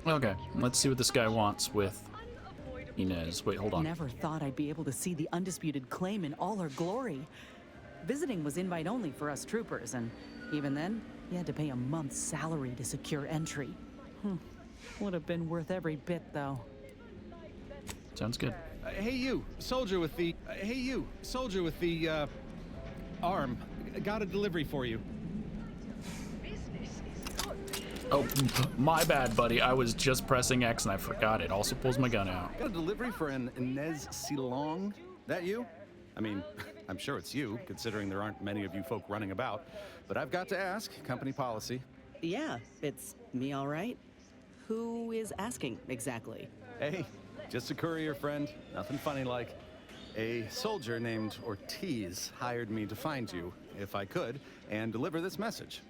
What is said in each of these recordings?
Okay, let's see what this guy wants with Inez. Wait, hold on. Never thought I'd be able to see the undisputed claim in all her glory. Visiting was invite only for us troopers, and even then, you had to pay a month's salary to secure entry. Would have been worth every bit, though. Sounds good. Hey you, soldier with the... arm. Got a delivery for you. Oh, my bad, buddy. I was just pressing X and I forgot it. Also pulls my gun out. Got a delivery for an Inez Silong. That you? I mean, I'm sure it's you, considering there aren't many of you folk running about. But I've got to ask, company policy. Yeah, it's me, all right. Who is asking, exactly? Hey, just a courier friend. Nothing funny like. A soldier named Ortiz hired me to find you, if I could, and deliver this message.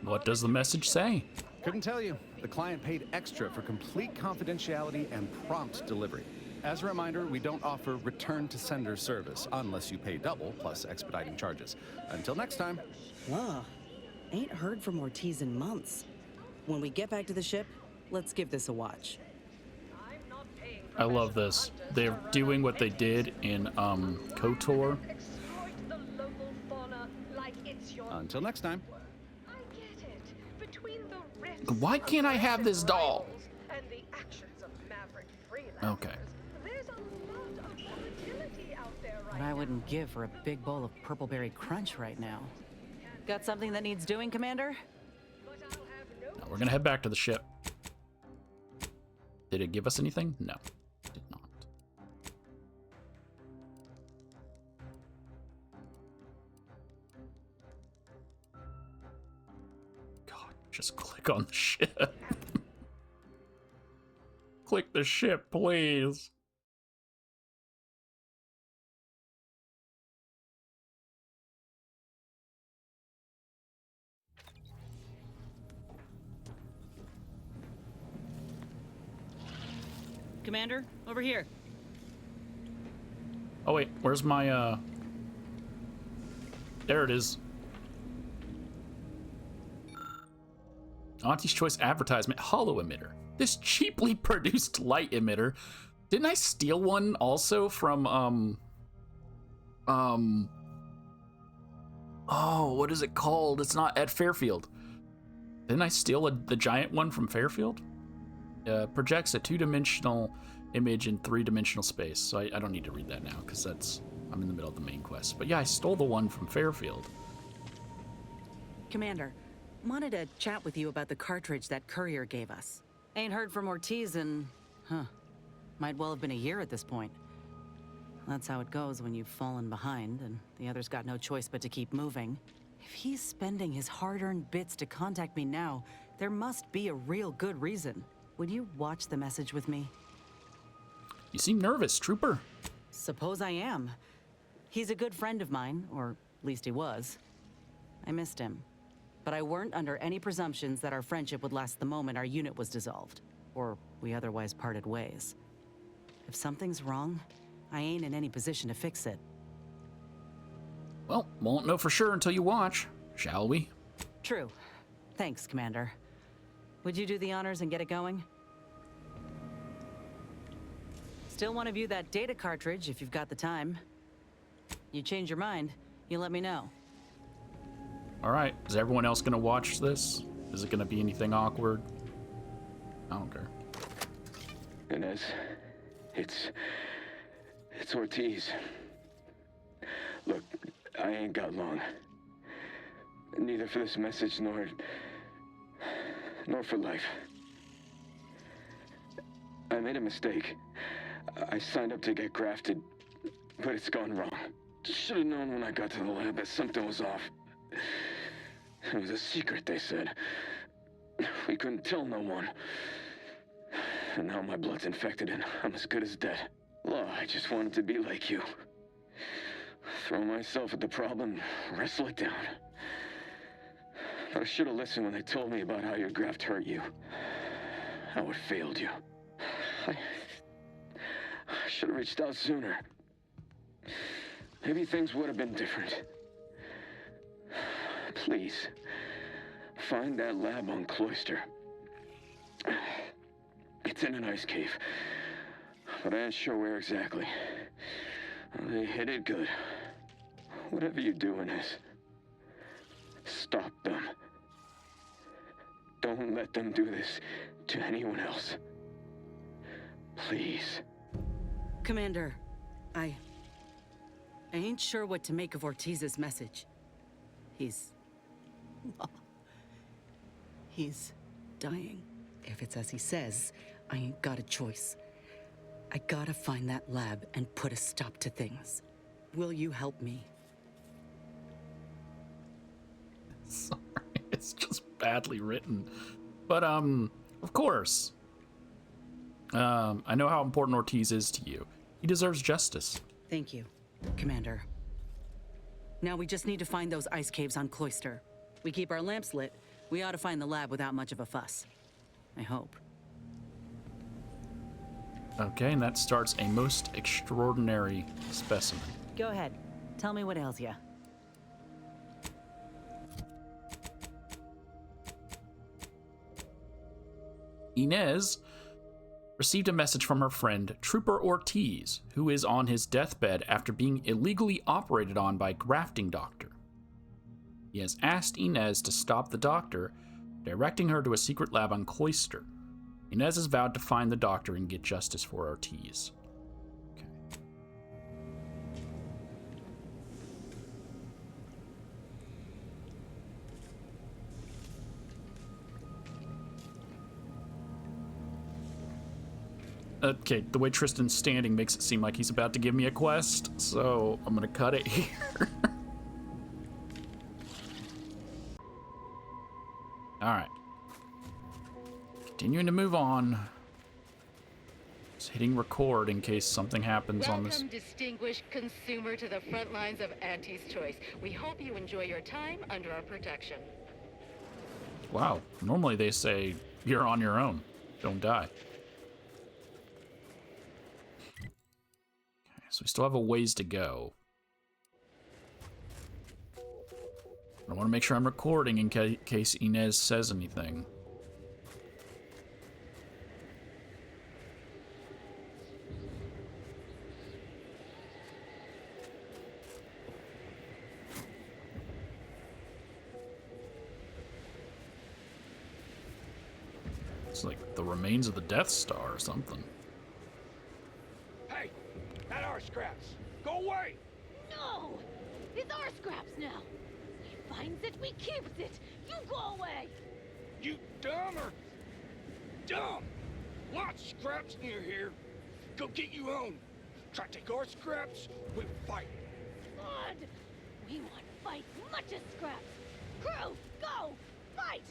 What does the message say? Couldn't tell you. The client paid extra for complete confidentiality and prompt delivery. As a reminder, we don't offer return to sender service unless you pay double plus expediting charges. Until next time. Ugh, ain't heard from Ortiz in months. When we get back to the ship, let's give this a watch. I love this. They're doing what they did in KOTOR. Until next time. Why can't I have this doll? Okay. What I wouldn't give for a big bowl of purple berry crunch right now. Got something that needs doing, Commander? No, we're gonna head back to the ship. Did it give us anything? No, it did not. God, just click on the ship. Click the ship, please. Commander, over here. Oh wait, where's my there it is. Auntie's Choice advertisement, hollow emitter. This cheaply produced light emitter. Didn't I steal one also from oh, what is it called? It's not at Fairfield. Didn't I steal the giant one from Fairfield? Projects a two-dimensional image in three-dimensional space. So I don't need to read that now because I'm in the middle of the main quest. But yeah, I stole the one from Fairfield. Commander, wanted to chat with you about the cartridge that courier gave us. Ain't heard from Ortiz in, might well have been a year at this point. That's how it goes when you've fallen behind and the other's got no choice but to keep moving. If he's spending his hard-earned bits to contact me now, there must be a real good reason. Would you watch the message with me? You seem nervous, Trooper. Suppose I am. He's a good friend of mine, or at least he was. I missed him. But I weren't under any presumptions that our friendship would last the moment our unit was dissolved, or we otherwise parted ways. If something's wrong, I ain't in any position to fix it. Well, won't know for sure until you watch, shall we? True. Thanks, Commander. Would you do the honors and get it going? Still want to view that data cartridge if you've got the time. You change your mind, you let me know. All right, is everyone else gonna watch this? Is it gonna be anything awkward? I don't care. Inez, it's Ortiz. Look, I ain't got long. Neither for this message nor for life. I made a mistake. I signed up to get grafted, but it's gone wrong. Should have known when I got to the lab that something was off. It was a secret, they said. We couldn't tell no one. And now my blood's infected and I'm as good as dead. Well, I just wanted to be like you. Throw myself at the problem, wrestle it down. But I should have listened when they told me about how your graft hurt you. How it failed you. I should have reached out sooner. Maybe things would have been different. Please, find that lab on Cloister. It's in an ice cave. But I ain't sure where exactly. They hit it good. Whatever you're doing is... stop them. Don't let them do this to anyone else. Please. Commander, I ain't sure what to make of Ortiz's message. He's dying. If it's as he says, I ain't got a choice. I gotta find that lab and put a stop to things. Will you help me? Sorry, it's just badly written. But, of course. I know how important Ortiz is to you. He deserves justice. Thank you, Commander. Now we just need to find those ice caves on Cloister. We keep our lamps lit, we ought to find the lab without much of a fuss. I hope. Okay, and that starts a most extraordinary specimen. Go ahead. Tell me what ails ya. Inez received a message from her friend, Trooper Ortiz, who is on his deathbed after being illegally operated on by a grafting doctor. He has asked Inez to stop the doctor, directing her to a secret lab on Cloister. Inez has vowed to find the doctor and get justice for Ortiz. Okay. Okay, the way Tristan's standing makes it seem like he's about to give me a quest, so I'm gonna cut it here. Alright. Continuing to move on. Just hitting record in case something happens on this. Welcome, distinguished consumer, to the front lines of Auntie's Choice. We hope you enjoy your time under our protection. Wow, normally they say, you're on your own. Don't die. Okay, so we still have a ways to go. I want to make sure I'm recording in case Inez says anything. It's like the remains of the Death Star or something. Hey, that our scraps. Go away! No! It's our scraps now. He finds it, we keeps it. You go away. You dumb or dumb? Lots of scraps near here. Go get you own. Try to take our scraps, we fight. Good. We want fight much as scraps. Crew, go! Fight!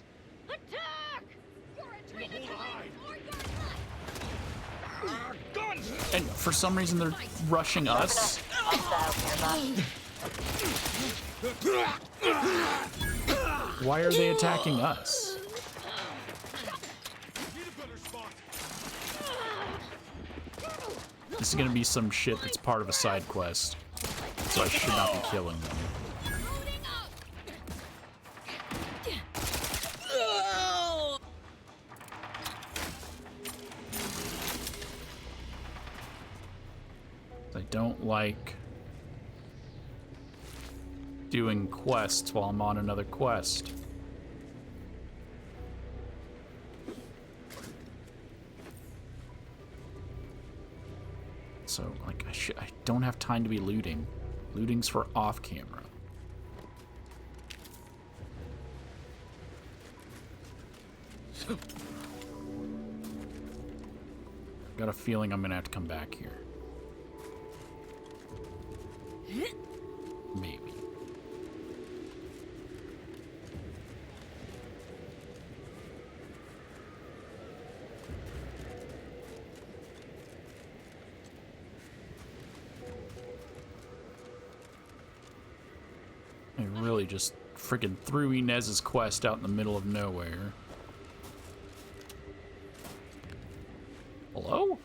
Attack! You're a traitor to hide. or you're not. Guns! And for some reason they're rushing us. Why are they attacking us? This is gonna be some shit that's part of a side quest, so I should not be killing them. I don't like doing quests while I'm on another quest. So, like, I don't have time to be looting. Looting's for off camera. Got a feeling I'm gonna have to come back here. Maybe. I really just freaking threw Inez's quest out in the middle of nowhere. Hello?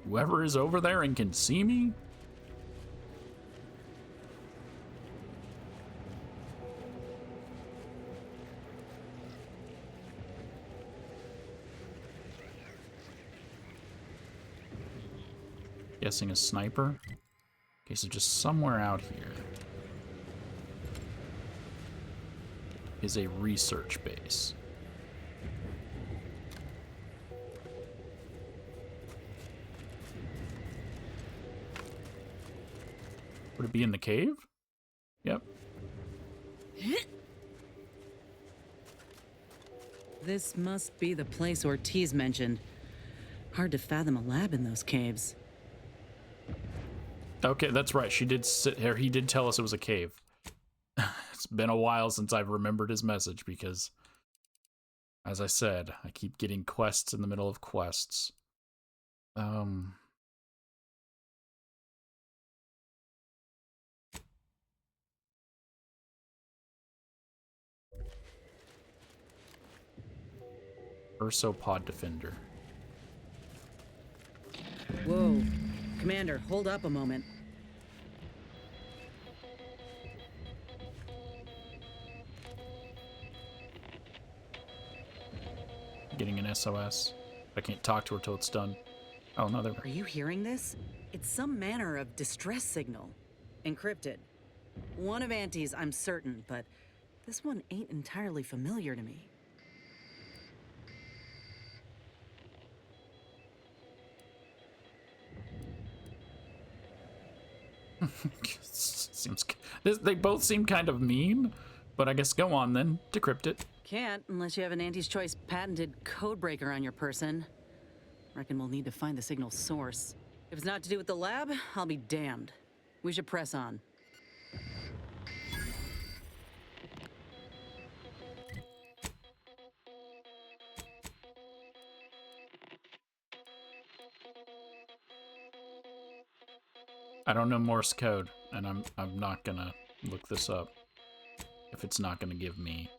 Whoever is over there and can see me? Guessing a sniper. Okay, so just somewhere out here is a research base. Would it be in the cave? Yep. This must be the place Ortiz mentioned. Hard to fathom a lab in those caves. Okay, that's right. She did sit here. He did tell us it was a cave. It's been a while since I've remembered his message because, as I said, I keep getting quests in the middle of quests. Ursopod Defender. Whoa. Commander, hold up a moment. Getting an SOS. I can't talk to her till it's done. Oh, no, there. Are you hearing this? It's some manner of distress signal. Encrypted. One of Auntie's, I'm certain, but this one ain't entirely familiar to me. Seems they both seem kind of mean, but I guess go on then. Decrypt it. Can't unless you have an Auntie's Choice patented codebreaker on your person. Reckon we'll need to find the signal's source. If it's not to do with the lab, I'll be damned. We should press on. I don't know Morse code, and I'm not gonna look this up if it's not gonna give me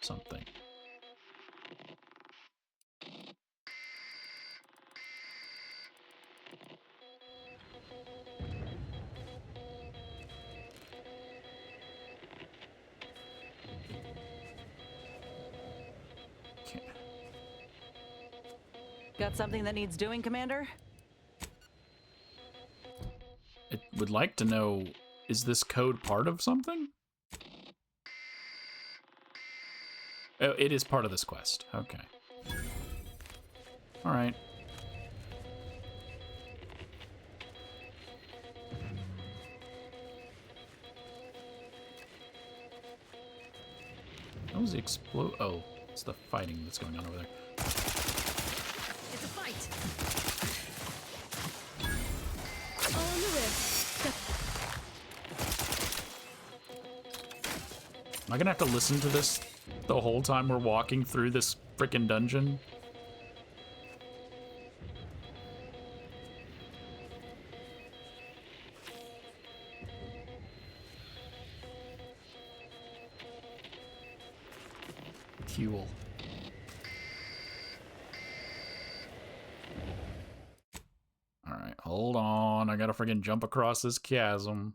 something. Okay. Got something that needs doing, Commander? I would like to know, is this code part of something? Oh, it is part of this quest. Okay. All right. That was the explode. Oh, it's the fighting that's going on over there. It's a fight. All in the ribs. Am I gonna have to listen to this the whole time we're walking through this frickin' dungeon? Fuel. Alright, hold on. I gotta friggin' jump across this chasm.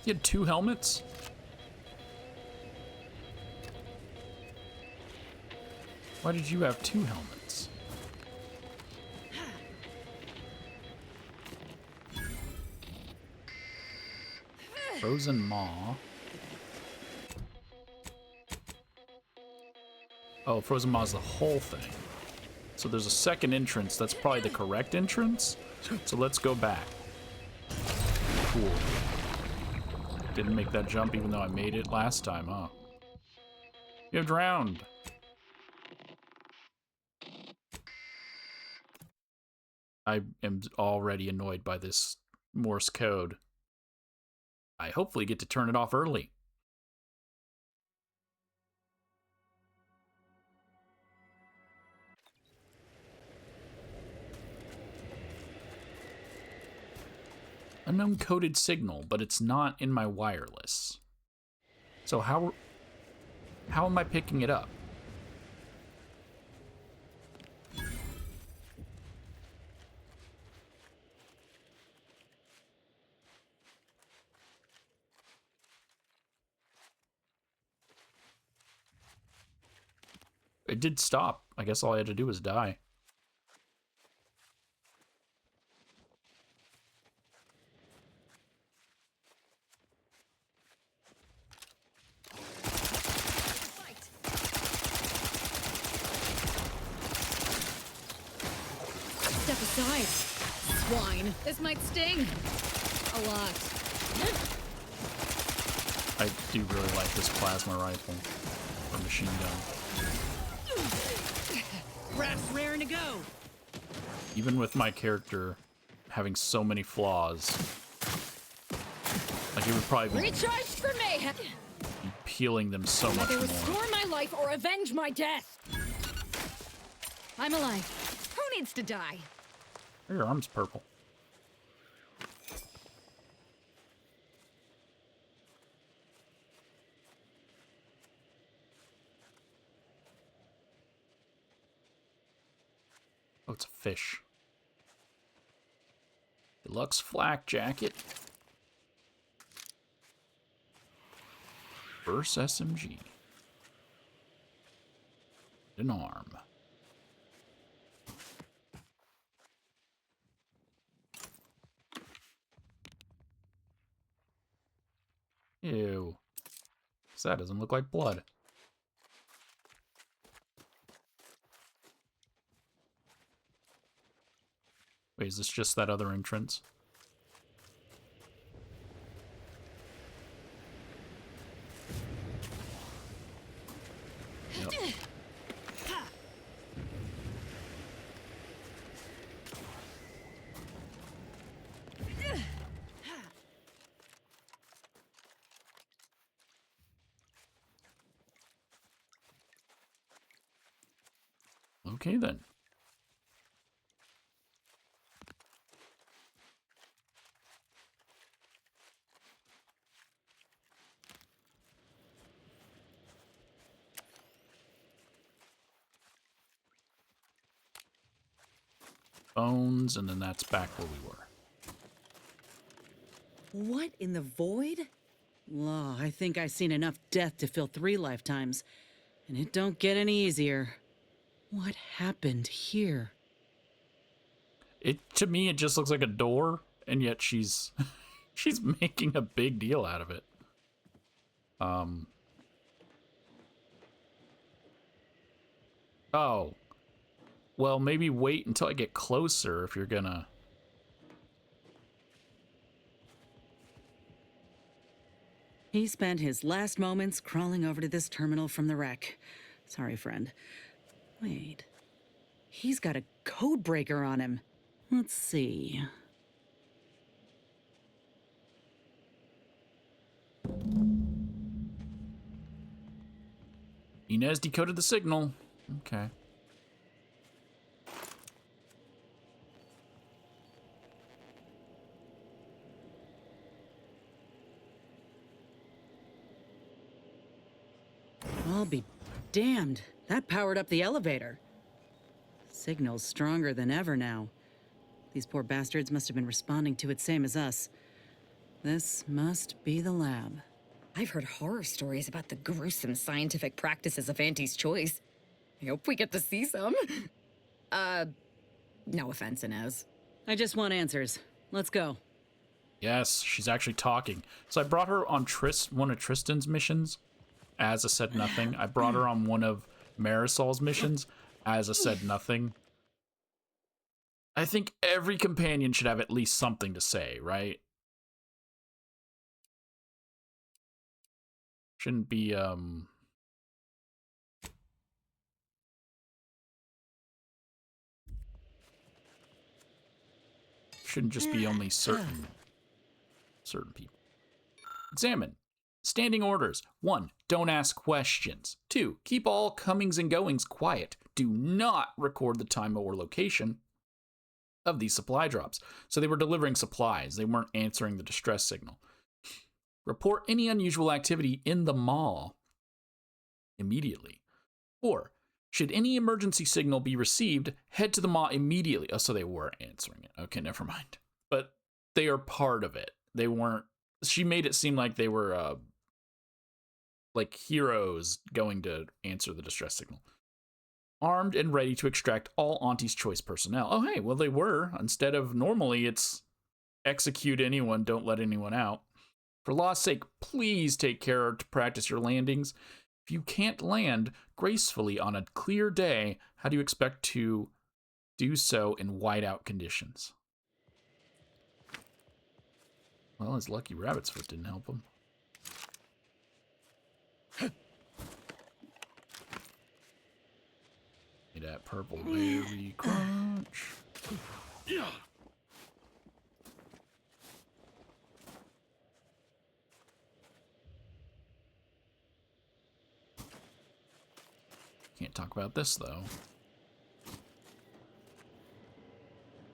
You had 2 helmets? Why did you have 2 helmets? Frozen Maw. Oh, Frozen Maw is the whole thing. So there's a second entrance. That's probably the correct entrance. So let's go back. Cool. Didn't make that jump even though I made it last time, huh? You're drowned. I am already annoyed by this Morse code. I hopefully get to turn it off early. Unknown coded signal, but it's not in my wireless. So how am I picking it up? it did stop. I guess all I had to do was die. Step aside. Swine. This might sting. A lot. I do really like this plasma rifle or machine gun. Rat's raring to go. Even with my character having so many flaws, like it would probably be Recharge for mayhem. peeling them so much Either more. restore my life or avenge my death. I'm alive. Who needs to die? Your arm's purple. Oh, it's a fish. Deluxe flak jacket. Verse SMG. An arm. Ew. That doesn't look like blood. Wait, is this just that other entrance? Yep. Okay then. Bones, and then that's back where we were. What in the void? Law, I think I've seen enough death to fill 3 lifetimes. And it don't get any easier. What happened here? To me, it just looks like a door, and yet she's she's making a big deal out of it. Oh. Well, maybe wait until I get closer if you're gonna... He spent his last moments crawling over to this terminal from the wreck. Sorry, friend. Wait. He's got a code breaker on him. Let's see. Inez decoded the signal. Okay. I'll be damned. That powered up the elevator. Signal's stronger than ever now. These poor bastards must have been responding to it same as us. This must be the lab. I've heard horror stories about the gruesome scientific practices of Auntie's choice. I hope we get to see some. No offense, Inez. I just want answers. Let's go. Yes, she's actually talking. So I brought her on one of Tristan's missions as a said nothing. I brought her on one of Marisol's missions as a said nothing. I think every companion should have at least something to say, right? Shouldn't be, shouldn't just be only certain people. Examine. Standing orders. 1. Don't ask questions. 2. Keep all comings and goings quiet. Do not record the time or location of these supply drops. So they were delivering supplies. They weren't answering the distress signal. Report any unusual activity in the mall immediately. 4. Should any emergency signal be received, head to the mall immediately. Oh, so they were answering it. Okay, never mind. But they are part of it. They weren't. She made it seem like they were like heroes going to answer the distress signal. armed and ready to extract all Auntie's Choice personnel. Oh, hey, well, they were. Instead of normally it's execute anyone, don't let anyone out. For law's sake, please take care to practice your landings. If you can't land gracefully on a clear day, how do you expect to do so in whiteout conditions? Well, his lucky rabbit's foot didn't help him. That purple berry crunch. Can't talk about this though.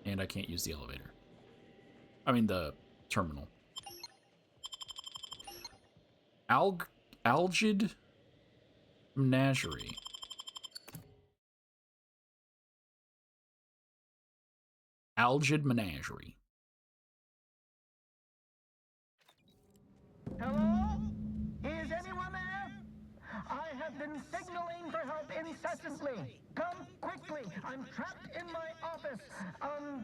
And I can't use the elevator. I mean the terminal. Algid Menagerie. Algid Menagerie. Hello? Is anyone there? I have been signaling for help incessantly. Come quickly. I'm trapped in my office,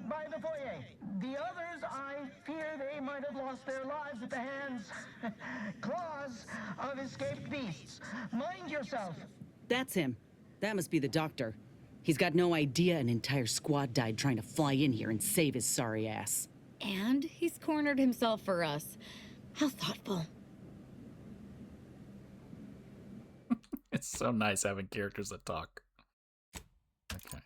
by the foyer. The others, I fear they might have lost their lives at the hands, claws of escaped beasts. Mind yourself. That's him. That must be the doctor. He's got no idea an entire squad died trying to fly in here and save his sorry ass. And he's cornered himself for us. How thoughtful. It's so nice having characters that talk. Okay.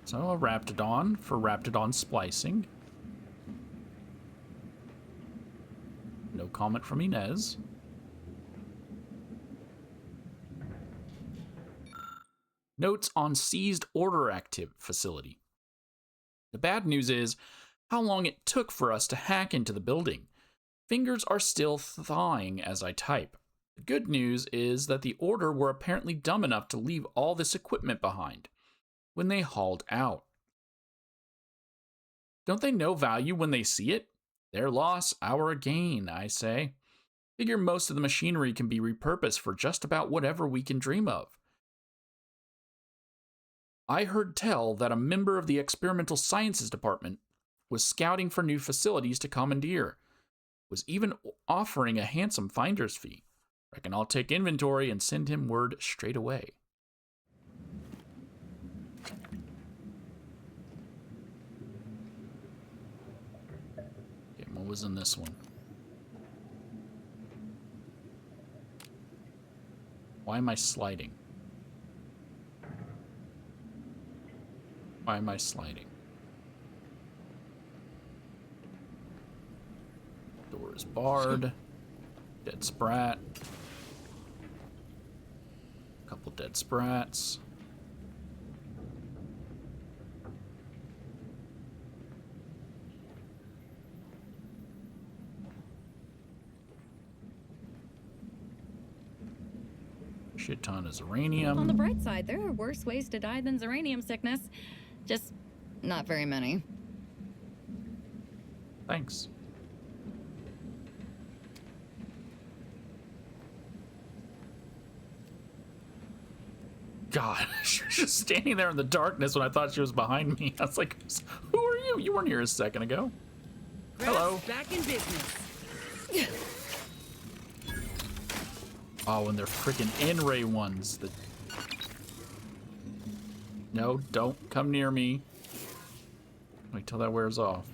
So a Raptidon for Raptidon splicing. No comment from Inez. Notes on seized order active facility. The bad news is how long it took for us to hack into the building. Fingers are still thawing as I type. The good news is that the Order were apparently dumb enough to leave all this equipment behind when they hauled out. Don't they know value when they see it? Their loss, our gain, I say. Figure most of the machinery can be repurposed for just about whatever we can dream of. I heard tell that a member of the Experimental Sciences Department was scouting for new facilities to commandeer, was even offering a handsome finder's fee. Reckon I'll take inventory and send him word straight away. Okay, what was in this one? Why am I sliding? Why am I sliding? Door is barred. Dead sprat. Couple dead sprats. Shit ton of uranium. On the bright side, there are worse ways to die than uranium sickness. Just not very many. Thanks. God, she was just standing there in the darkness when I thought she was behind me. I was like, who are you? You weren't here a second ago. Hello. Back in business. Oh, and they're freaking N-ray ones. No, don't come near me. Wait till that wears off.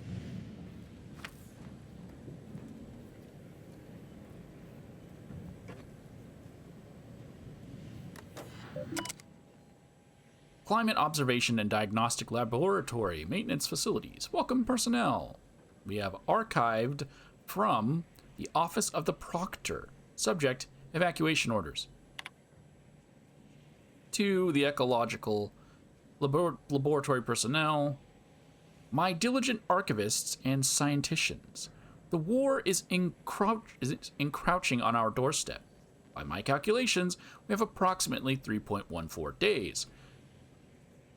Climate Observation and Diagnostic Laboratory Maintenance Facilities. Welcome personnel. We have archived from the Office of the Proctor. Subject, evacuation orders. To the Ecological Laboratory personnel. My diligent archivists and scienticians. The war is encroaching on our doorstep. By my calculations, we have approximately 3.14 days.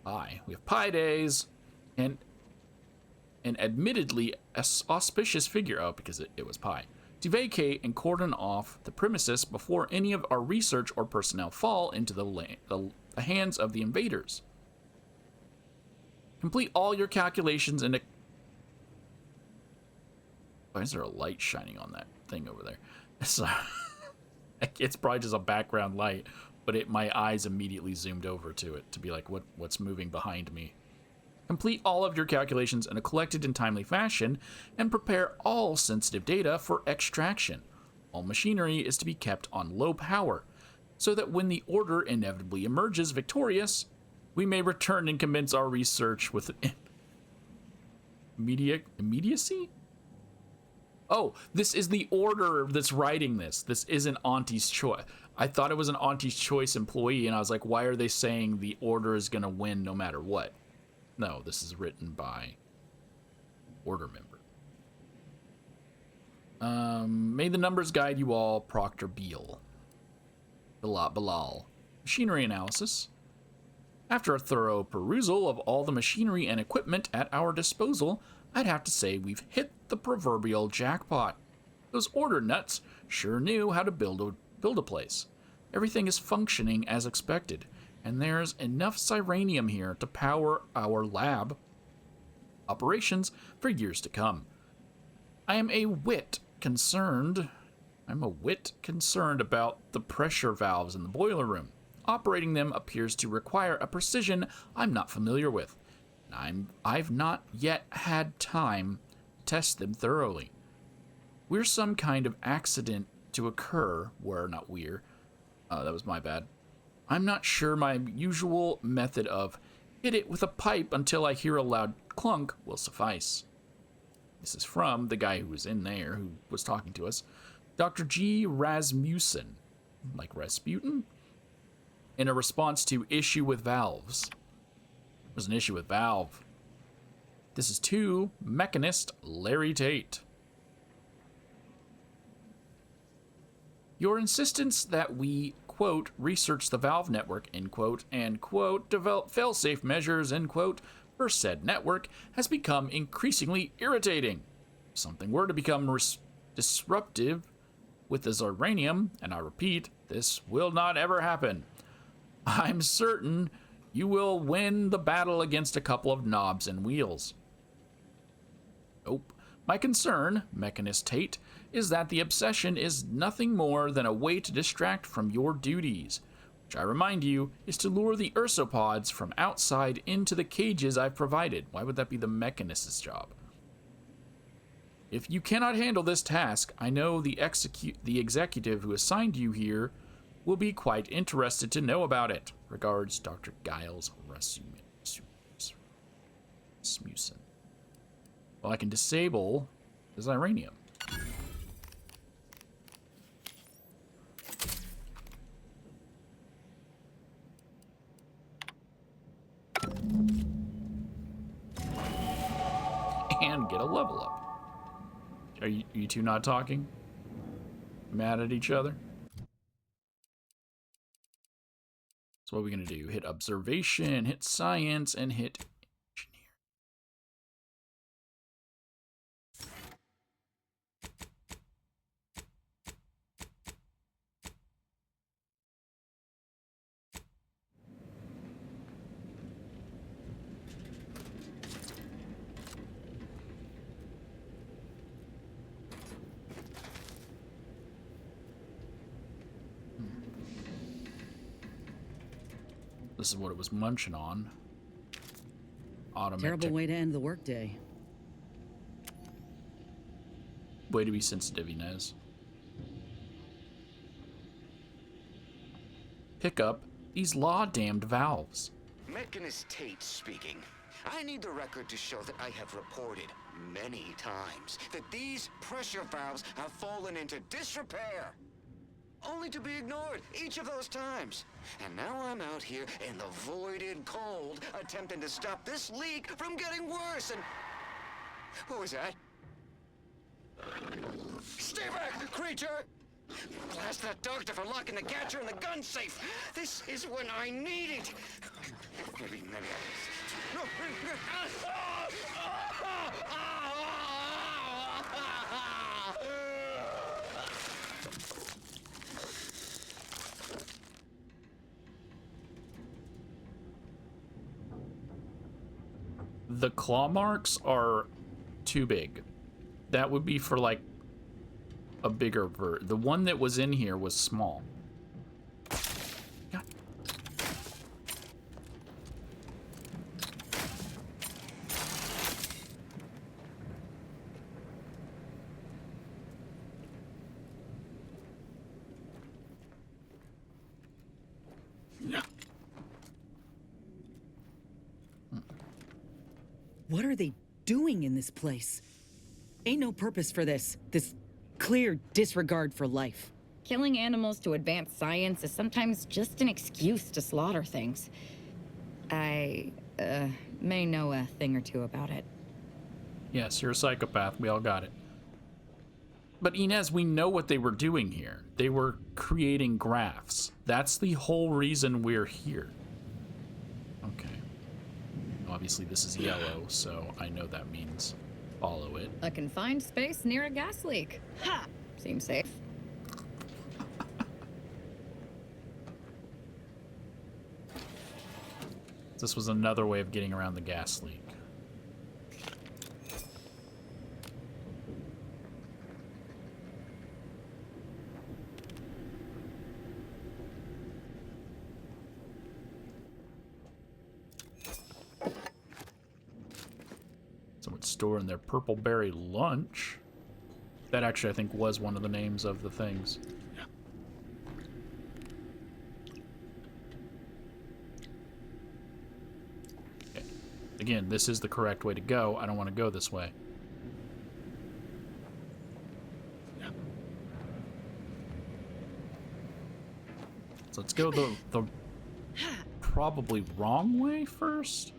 We have pi days, and an admittedly auspicious figure, because it was pi, to vacate and cordon off the premises before any of our research or personnel fall into the hands of the invaders. Complete all your calculations and... Why is there a light shining on that thing over there? It's probably just a background light, but my eyes immediately zoomed over to it to be like, what's moving behind me? Complete all of your calculations in a collected and timely fashion, and prepare all sensitive data for extraction. All machinery is to be kept on low power, so that when the order inevitably emerges victorious, we may return and commence our research with immediacy? Oh, this is the order that's writing this. This isn't Auntie's Choice. I thought it was an Auntie's Choice employee, and I was like, why are they saying the order is going to win no matter what? No, this is written by order member. May the numbers guide you all, Proctor v.a.l.e.r.i.e. v.a.l.e.r.i.e. Machinery analysis. After a thorough perusal of all the machinery and equipment at our disposal, I'd have to say we've hit the proverbial jackpot. Those order nuts sure knew how to build a place. Everything is functioning as expected, and there's enough Sirenium here to power our lab operations for years to come. I'm a whit concerned about the pressure valves in the boiler room. Operating them appears to require a precision I'm not familiar with. I've not yet had time to test them thoroughly. We're some kind of accident to occur, that was my bad. I'm not sure my usual method of hit it with a pipe until I hear a loud clunk will suffice. This is from the guy who was in there, who was talking to us, Dr. G. Rasmussen, like Rasputin, in a response to issue with valves. There's an issue with valve. This is to Mechanist Larry Tate. Your insistence that we, quote, research the valve network, end quote, and, quote, develop fail-safe measures, end quote, for said network has become increasingly irritating. If something were to become disruptive with the Ziranium, and I repeat, this will not ever happen, I'm certain you will win the battle against a couple of knobs and wheels. Nope. My concern, Mechanist Tate, is that the obsession is nothing more than a way to distract from your duties, which I remind you is to lure the ursopods from outside into the cages I've provided. Why would that be the Mechanist's job? If you cannot handle this task, I know the executive who assigned you here will be quite interested to know about it. Regards, Dr. Giles Rasmussen. Well, I can disable the Ziranium. And get a level up. Are you two not talking? Mad at each other? So what are we gonna do? Hit observation, hit science, and hit engineer. This is what it was munching on. Terrible way to end the workday. Way to be sensitive, Inez. Pick up these law-damned valves. Mechanist Tate speaking. I need the record to show that I have reported many times that these pressure valves have fallen into disrepair, only to be ignored each of those times. And now I'm out here in the voided cold, attempting to stop this leak from getting worse, and... What was that? Stay back, creature! Blast that doctor for locking the catcher in the gun safe! This is when I need it! Maybe I... No! the claw marks are too big. That would be for like a bigger bird. The one that was in here was small. God. What are they doing in this place? Ain't no purpose for this. This clear disregard for life. Killing animals to advance science is sometimes just an excuse to slaughter things. I, may know a thing or two about it. Yes, you're a psychopath. We all got it. But Inez, we know what they were doing here. They were creating graphs. That's the whole reason we're here. Okay. Obviously, this is yellow, so I know that means follow it. A confined space near a gas leak. Ha! Seems safe. This was another way of getting around the gas leak. Someone's storing their purple berry lunch. That actually, I think, was one of the names of the things. Okay. Again, this is the correct way to go. I don't want to go this way. So let's go the probably wrong way first.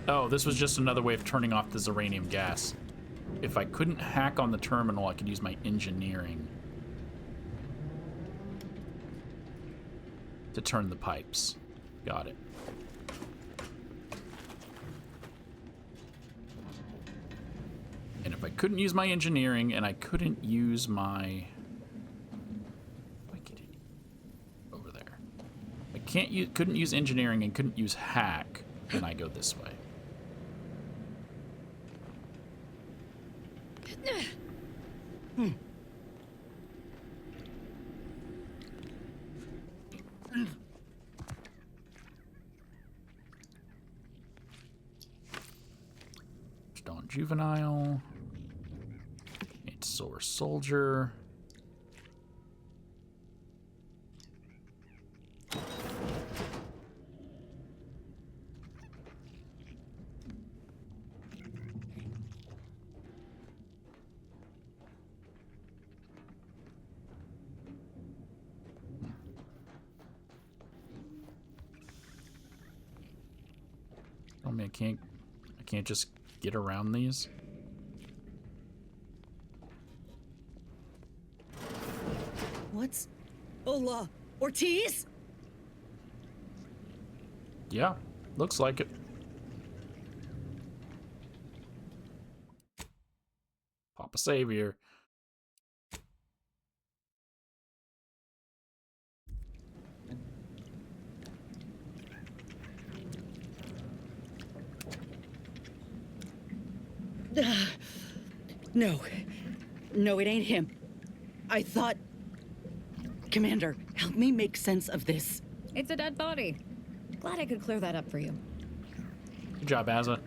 Oh, this was just another way of turning off the uranium gas. If I couldn't hack on the terminal, I could use my engineering to turn the pipes. Got it. And if I couldn't use my engineering and I couldn't use my... over there. I couldn't use engineering and couldn't use hack, then I go this way. Stone juvenile. It's source soldier. I mean, I can't just get around these. What's... Hola, Ortiz? Yeah, looks like it. Papa Savior. No. No, it ain't him. I thought... Commander, help me make sense of this. It's a dead body. Glad I could clear that up for you. Good job, Azza.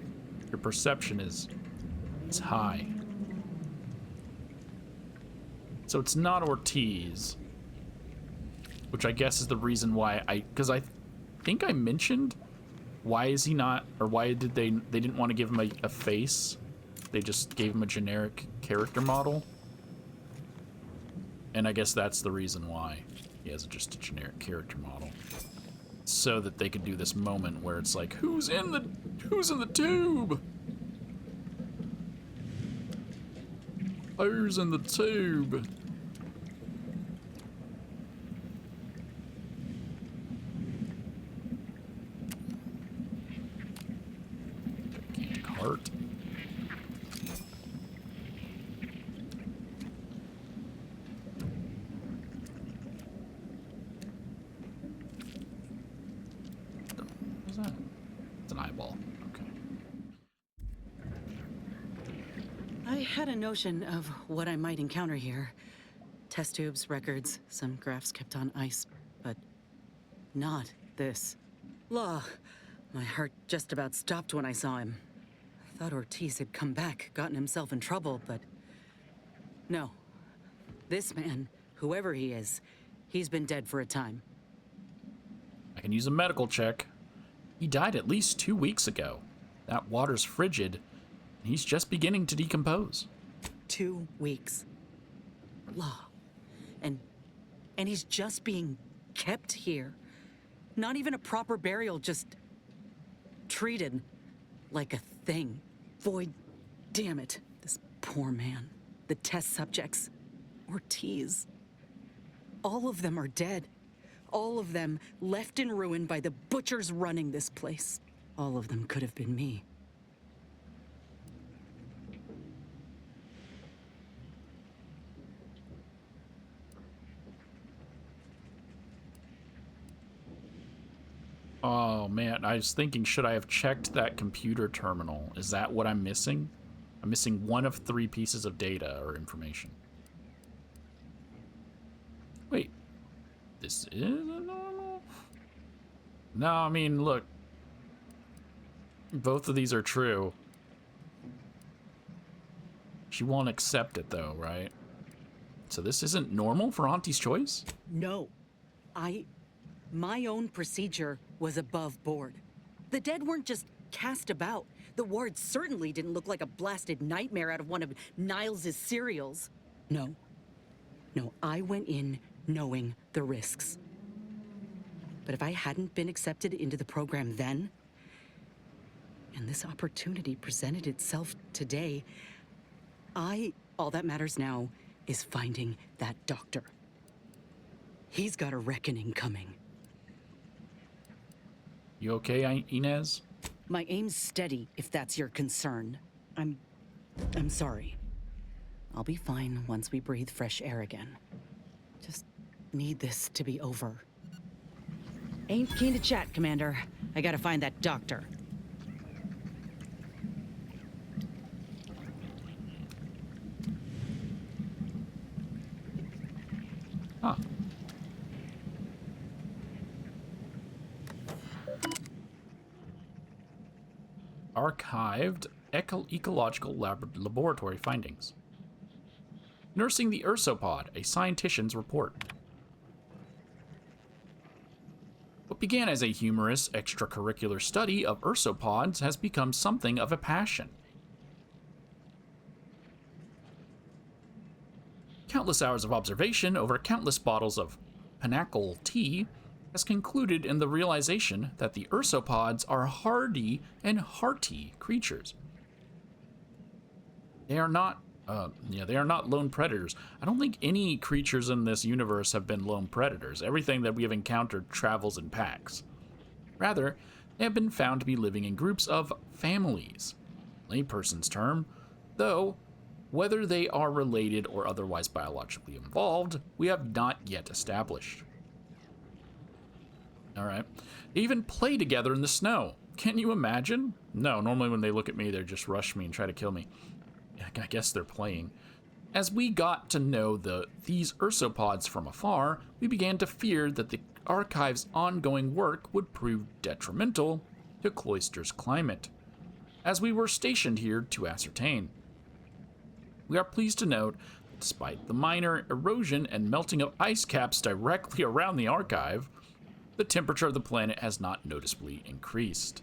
Your perception is high. So it's not Ortiz, which I guess is the reason why because I think I mentioned why is he not, or why did they didn't want to give him a face. They just gave him a generic character model. And I guess that's the reason why he has just a generic character model. So that they could do this moment where it's like, who's in the tube? Who's in the tube? Gigantic heart. I had a notion of what I might encounter here. Test tubes, records, some graphs kept on ice, but not this. Law. My heart just about stopped when I saw him. I thought Ortiz had come back, gotten himself in trouble, but no. This man, whoever he is, he's been dead for a time. I can use a medical check. He died at least 2 weeks ago. That water's frigid, and he's just beginning to decompose. 2 weeks. Law. And he's just being kept here. Not even a proper burial, just treated like a thing. Void, damn it. This poor man. The test subjects. Ortiz. All of them are dead. All of them left in ruin by the butchers running this place. All of them could have been me. Oh man, I was thinking, should I have checked that computer terminal? Is that what I'm missing? I'm missing one of 3 pieces of data or information. Wait, this is a normal? No, I mean, look. Both of these are true. She won't accept it though, right? So this isn't normal for Auntie's choice? No. My own procedure was above board. The dead weren't just cast about. The ward certainly didn't look like a blasted nightmare out of one of Niles' serials. No. No, I went in knowing the risks. But if I hadn't been accepted into the program then, and this opportunity presented itself today, all that matters now is finding that doctor. He's got a reckoning coming. You okay, Inez? My aim's steady, if that's your concern. I'm sorry. I'll be fine once we breathe fresh air again. Just need this to be over. Ain't keen to chat, Commander. I gotta find that doctor. Huh. Archived ecological laboratory findings. Nursing the ursopod, a scientician's report. What began as a humorous extracurricular study of ursopods has become something of a passion. Countless hours of observation over countless bottles of Pinnacle tea has concluded in the realization that the ursopods are hardy and hearty creatures. They are not lone predators. I don't think any creatures in this universe have been lone predators. Everything that we have encountered travels in packs. Rather, they have been found to be living in groups of families. Layperson's term, though whether they are related or otherwise biologically involved, we have not yet established. All right. They even play together in the snow. Can you imagine? No, normally when they look at me, they just rush me and try to kill me. I guess they're playing. As we got to know these ursopods from afar, we began to fear that the archive's ongoing work would prove detrimental to Cloister's climate, as we were stationed here to ascertain. We are pleased to note that despite the minor erosion and melting of ice caps directly around the archive, the temperature of the planet has not noticeably increased.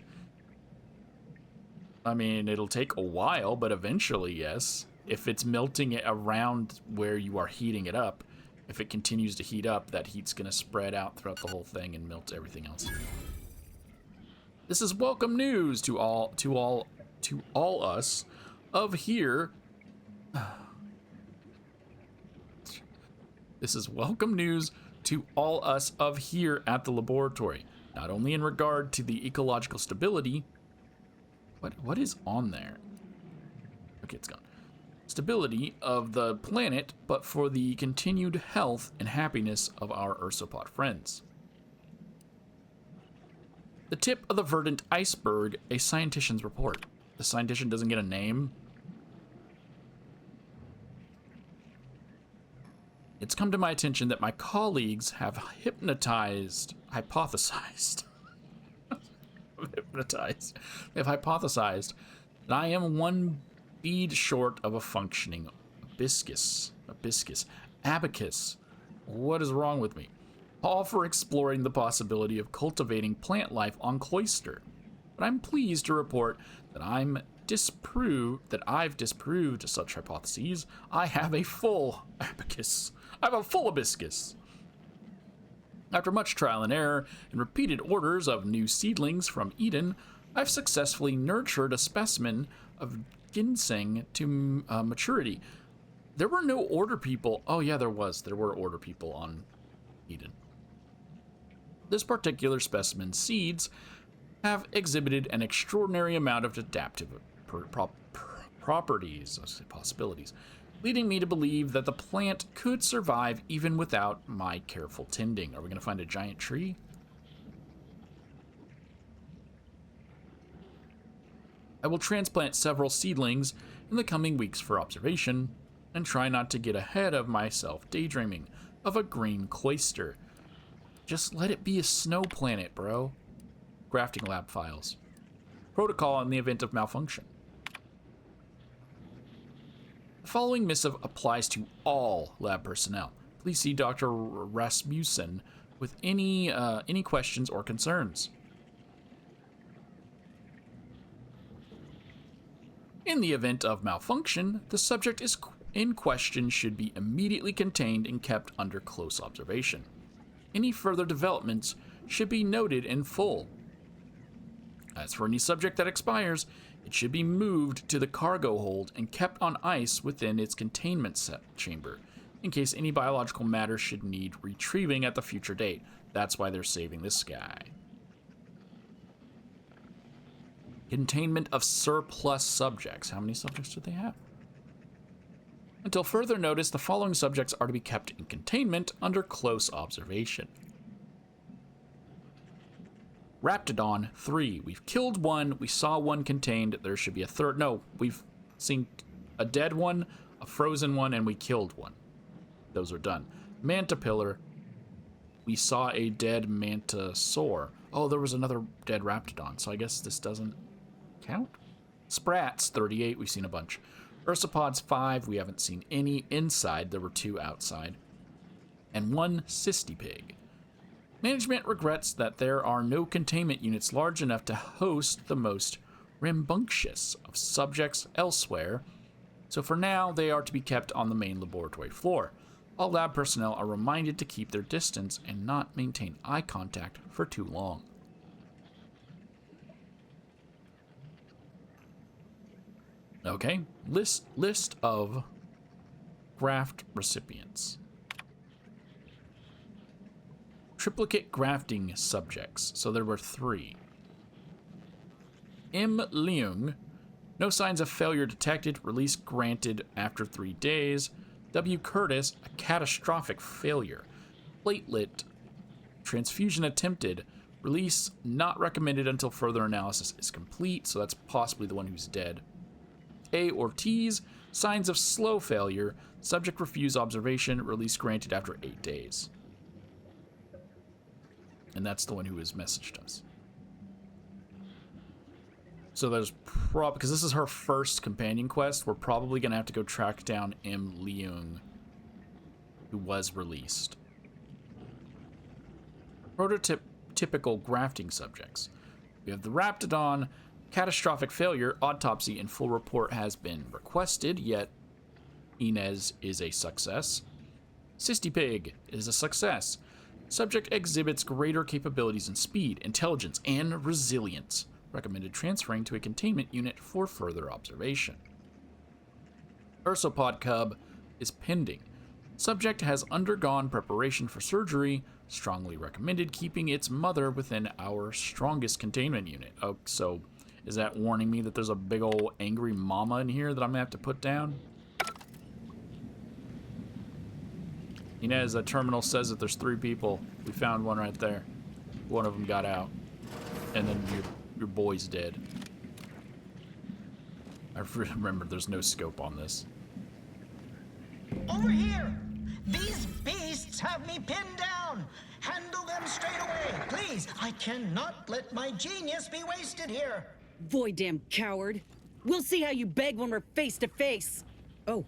I mean, it'll take a while, but eventually, yes. If it's melting it around where you are heating it up, if it continues to heat up, that heat's going to spread out throughout the whole thing and melt everything else. This is welcome news to all us of here. This is welcome news to all us of here at the laboratory, not only in regard to the ecological stability. What is on there? Okay, it's gone. Stability of the planet, but for the continued health and happiness of our ursopod friends. The tip of the verdant iceberg, a scientician's report. The scientician doesn't get a name. It's come to my attention that my colleagues have hypnotized, hypothesized, they've hypothesized that I am one bead short of a functioning abacus. What is wrong with me? All for exploring the possibility of cultivating plant life on Cloister. But I'm pleased to report that I've disproved such hypotheses. I have a full abacus. I have a full hibiscus. After much trial and error and repeated orders of new seedlings from Eden, I've successfully nurtured a specimen of ginseng to maturity. There were no order people. Oh yeah, there were order people on Eden. This particular specimen's seeds have exhibited an extraordinary amount of adaptive properties, possibilities, leading me to believe that the plant could survive even without my careful tending. Are we going to find a giant tree? I will transplant several seedlings in the coming weeks for observation and try not to get ahead of myself daydreaming of a green cloister. Just let it be a snow planet, bro. Grafting lab files. Protocol in the event of malfunction. The following missive applies to all lab personnel. Please see Dr. Rasmussen with any questions or concerns. In the event of malfunction, the subject in question should be immediately contained and kept under close observation. Any further developments should be noted in full. As for any subject that expires, it should be moved to the cargo hold and kept on ice within its containment chamber, in case any biological matter should need retrieving at the future date. That's why they're saving this guy. Containment of surplus subjects. How many subjects do they have? Until further notice, the following subjects are to be kept in containment under close observation. Raptidon 3. We've killed one. We saw one contained. There should be a third. No, we've seen a dead one, a frozen one, and we killed one. Those are done. Manta Pillar. We saw a dead Mantasaur. Oh, there was another dead Raptidon, so I guess this doesn't count? Sprats 38. We've seen a bunch. Ursopods 5. We haven't seen any inside. There were 2 outside. And 1 Cystipig. Management regrets that there are no containment units large enough to host the most rambunctious of subjects elsewhere, so for now they are to be kept on the main laboratory floor. All lab personnel are reminded to keep their distance and not maintain eye contact for too long. Okay, list of graft recipients. Triplicate grafting subjects. So there were 3. M. Leung, no signs of failure detected. Release granted after 3 days. W. Curtis, a catastrophic failure. Platelet transfusion attempted. Release not recommended until further analysis is complete. So that's possibly the one who's dead. A. Ortiz, signs of slow failure. Subject refused observation. Release granted after 8 days. And that's the one who has messaged us. So there's because this is her first companion quest, we're probably going to have to go track down M. Leung, who was released. Prototypical grafting subjects. We have the Raptidon, catastrophic failure, autopsy and full report has been requested, yet Inez is a success. Cystipig is a success. Subject exhibits greater capabilities in speed, intelligence, and resilience. Recommended transferring to a containment unit for further observation. Ursopod cub is pending. Subject has undergone preparation for surgery. Strongly recommended keeping its mother within our strongest containment unit. Oh, so is that warning me that there's a big old angry mama in here that I'm gonna have to put down? Inez, that terminal says that there's 3 people. We found one right there. One of them got out. And then your boy's dead. I remember there's no scope on this. Over here! These I cannot let my genius be wasted here. Void damn coward. We'll see how you beg when we're face to face. Oh,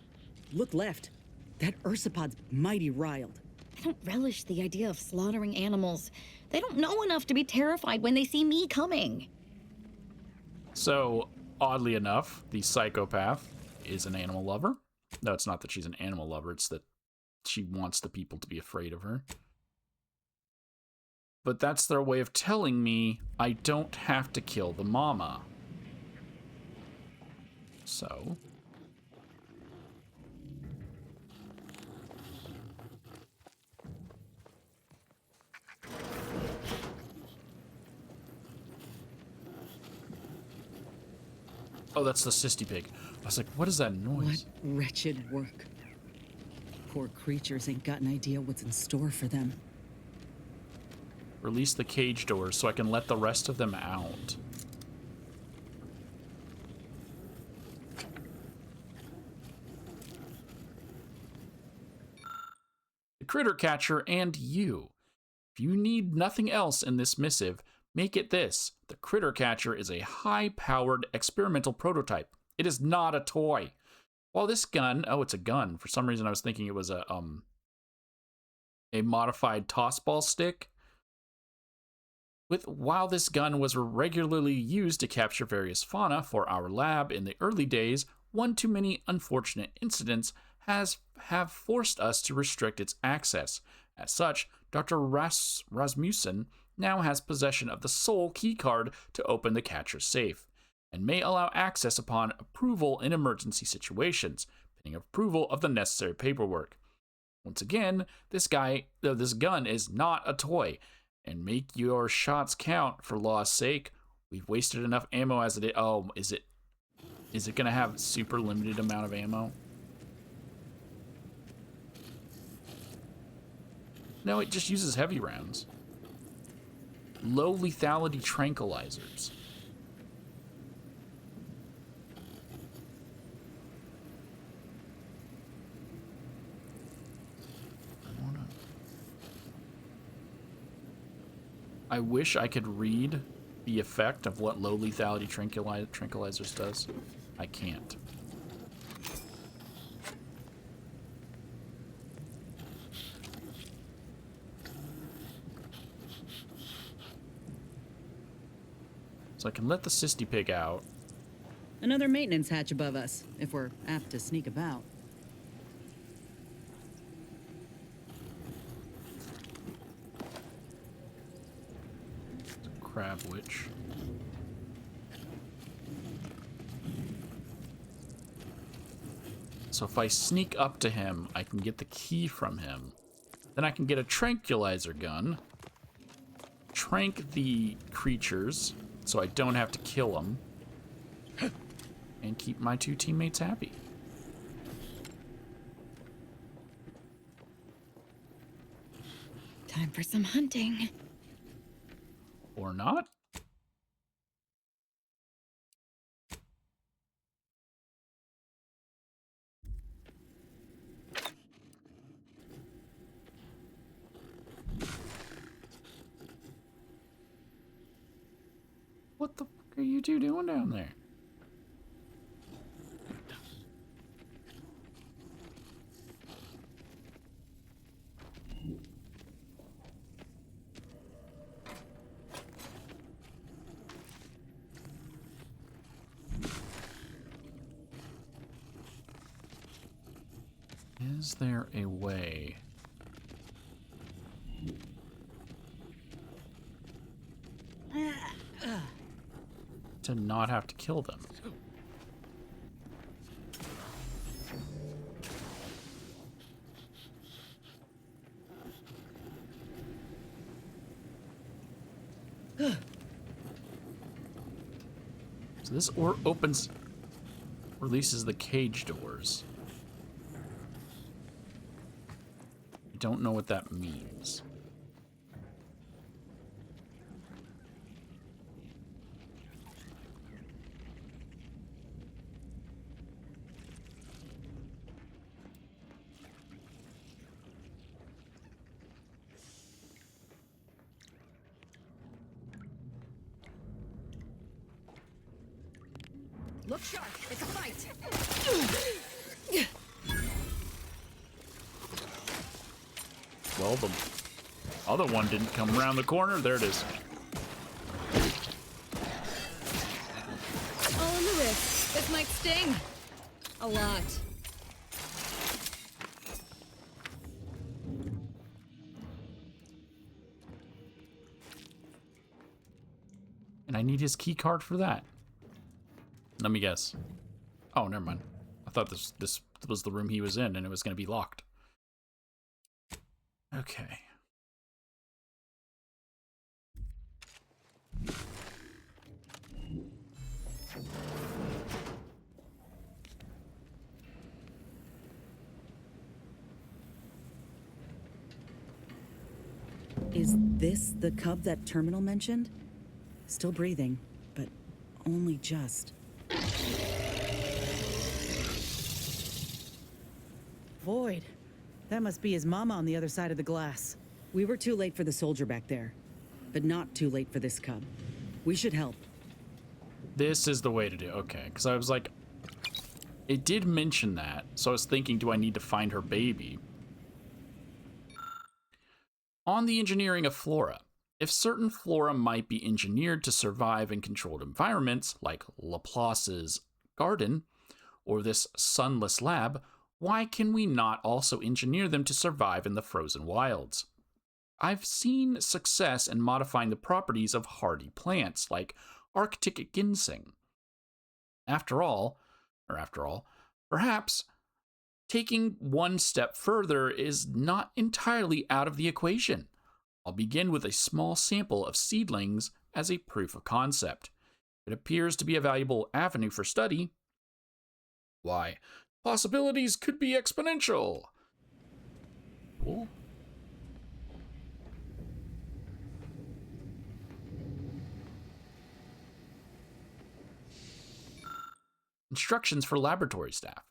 look left. That ursapod's mighty riled. I don't relish the idea of slaughtering animals. They don't know enough to be terrified when they see me coming. So, oddly enough, the psychopath is an animal lover. No, it's not that she's an animal lover, it's that she wants the people to be afraid of her. But that's their way of telling me I don't have to kill the mama. So... Oh, that's the cysty pig. I was like, what is that noise? What wretched work. Poor creatures ain't got an idea what's in store for them. Release the cage doors so I can let the rest of them out. The critter catcher and you. If you need nothing else in this missive, make it this. The critter catcher is a high-powered experimental prototype. It is not a toy. While this gun, oh, it's a gun. For some reason I was thinking it was a modified tossball stick. While this gun was regularly used to capture various fauna for our lab in the early days, one too many unfortunate incidents have forced us to restrict its access. As such, Dr. Rasmussen now has possession of the sole keycard to open the catcher's safe, and may allow access upon approval in emergency situations, pending approval of the necessary paperwork. Once again, this gun is not a toy, and make your shots count for law's sake. We've wasted enough ammo as it is. Oh, is it gonna have super limited amount of ammo? No, it just uses heavy rounds. Low lethality tranquilizers. I wish I could read the effect of what low lethality tranquilizers does. I can't. So I can let the cysty pig out. Another maintenance hatch above us, if we're apt to sneak about. Crab witch. So if I sneak up to him, I can get the key from him. Then I can get a tranquilizer gun. Trank the creatures so I don't have to kill them. And keep my two teammates happy. Time for some hunting. Or not. What the fuck are you two doing down there? Is there a way to not have to kill them? So this releases the cage doors. I don't know what that means. Look sharp. It's a fight. Well, the other one didn't come around the corner. There it is. All in the wrist. This might sting. A lot. And I need his key card for that. Let me guess. Oh, never mind. I thought this was the room he was in and it was going to be locked. Okay. Is this the cub that Terminal mentioned? Still breathing, but only just. Void. That must be his mama on the other side of the glass. We were too late for the soldier back there, but not too late for this cub. We should help. This is the way to do it. Okay, because I was like, it did mention that, so I was thinking, do I need to find her baby? On the engineering of flora. If certain flora might be engineered to survive in controlled environments, like Laplace's garden, or this sunless lab, why can we not also engineer them to survive in the frozen wilds? I've seen success in modifying the properties of hardy plants, like Arctic ginseng. After all, perhaps taking one step further is not entirely out of the equation. I'll begin with a small sample of seedlings as a proof of concept. It appears to be a valuable avenue for study. Why, possibilities could be exponential. Cool. Instructions for laboratory staff.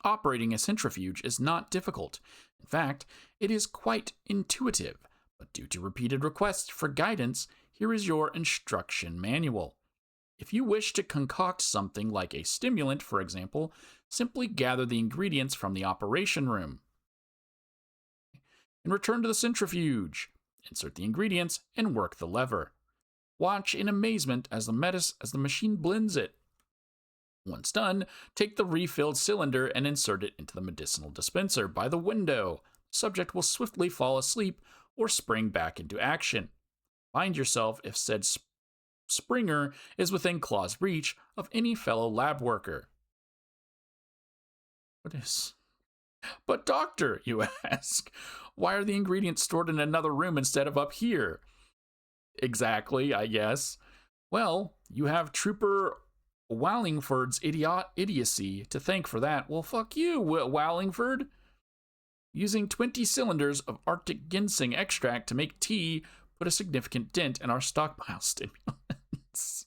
Operating a centrifuge is not difficult. In fact, it is quite intuitive, but due to repeated requests for guidance, here is your instruction manual. If you wish to concoct something like a stimulant, for example, simply gather the ingredients from the operation room and return to the centrifuge. Insert the ingredients and work the lever. Watch in amazement as the machine blends it. Once done, take the refilled cylinder and insert it into the medicinal dispenser by the window. The subject will swiftly fall asleep or spring back into action. Find yourself if said Springer is within claw's reach of any fellow lab worker. What is? But doctor, you ask, why are the ingredients stored in another room instead of up here? Exactly, I guess. Well, you have Trooper Wallingford's idiocy to thank for that. Well, fuck you, Wallingford. Using 20 cylinders of Arctic ginseng extract to make tea put a significant dent in our stockpile stimulants.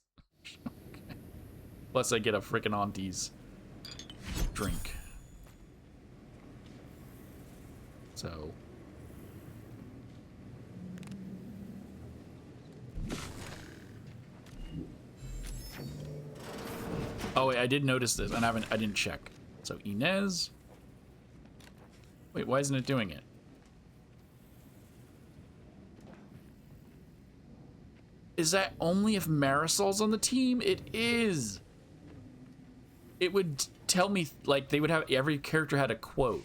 Okay. Plus, I get a freaking auntie's drink. So. Oh wait, I did notice this, and I didn't check. So Inez. Wait, why isn't it doing it? Is that only if Marisol's on the team? It is. It would tell me, like, they would have, every character had a quote.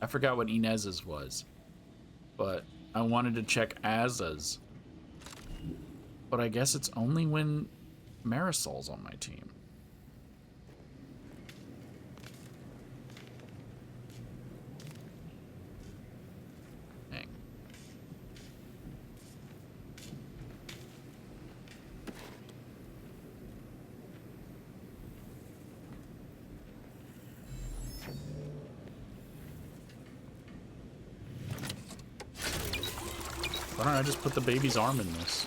I forgot what Inez's was, but I wanted to check Aza's. But I guess it's only when Marisol's on my team. Dang. Why don't I just put the baby's arm in this?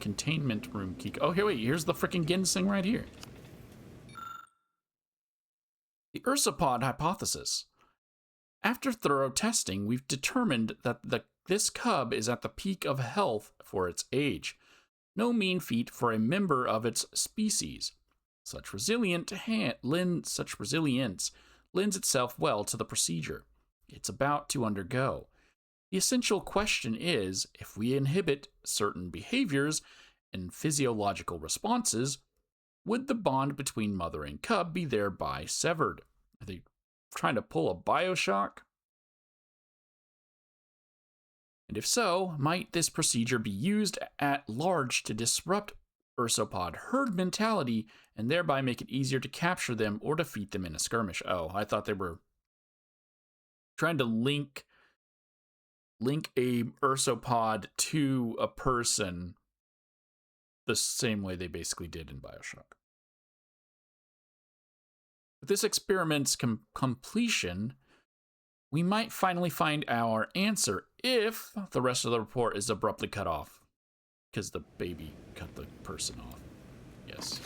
Containment room key. Oh, here, wait, here's the freaking ginseng right here. The ursopod hypothesis. After thorough testing, we've determined that this cub is at the peak of health for its age. No mean feat for a member of its species. Such resilience lends itself well to the procedure it's about to undergo. The essential question is, if we inhibit certain behaviors and physiological responses, would the bond between mother and cub be thereby severed? Are they trying to pull a Bioshock? And if so, might this procedure be used at large to disrupt ursopod herd mentality and thereby make it easier to capture them or defeat them in a skirmish? Oh, I thought they were trying to link a ursopod to a person the same way they basically did in Bioshock. With this experiment's completion, we might finally find our answer if the rest of the report is abruptly cut off because the baby cut the person off. Yes.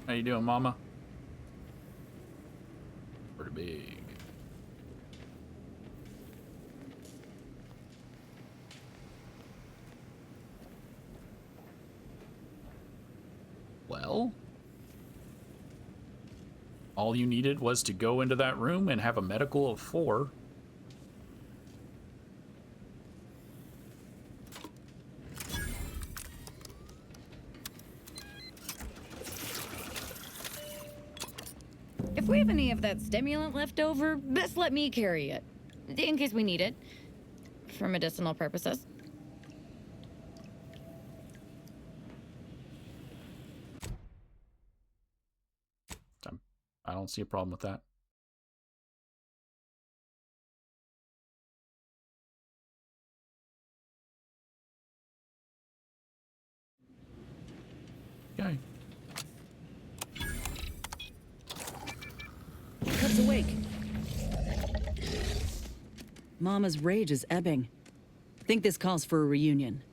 How you doing, Mama? Pretty big. Well, all you needed was to go into that room and have a medical of 4. If we have any of that stimulant left over, best let me carry it. In case we need it. For medicinal purposes. I don't see a problem with that. Okay. Cub's awake. Mama's rage is ebbing. Think this calls for a reunion.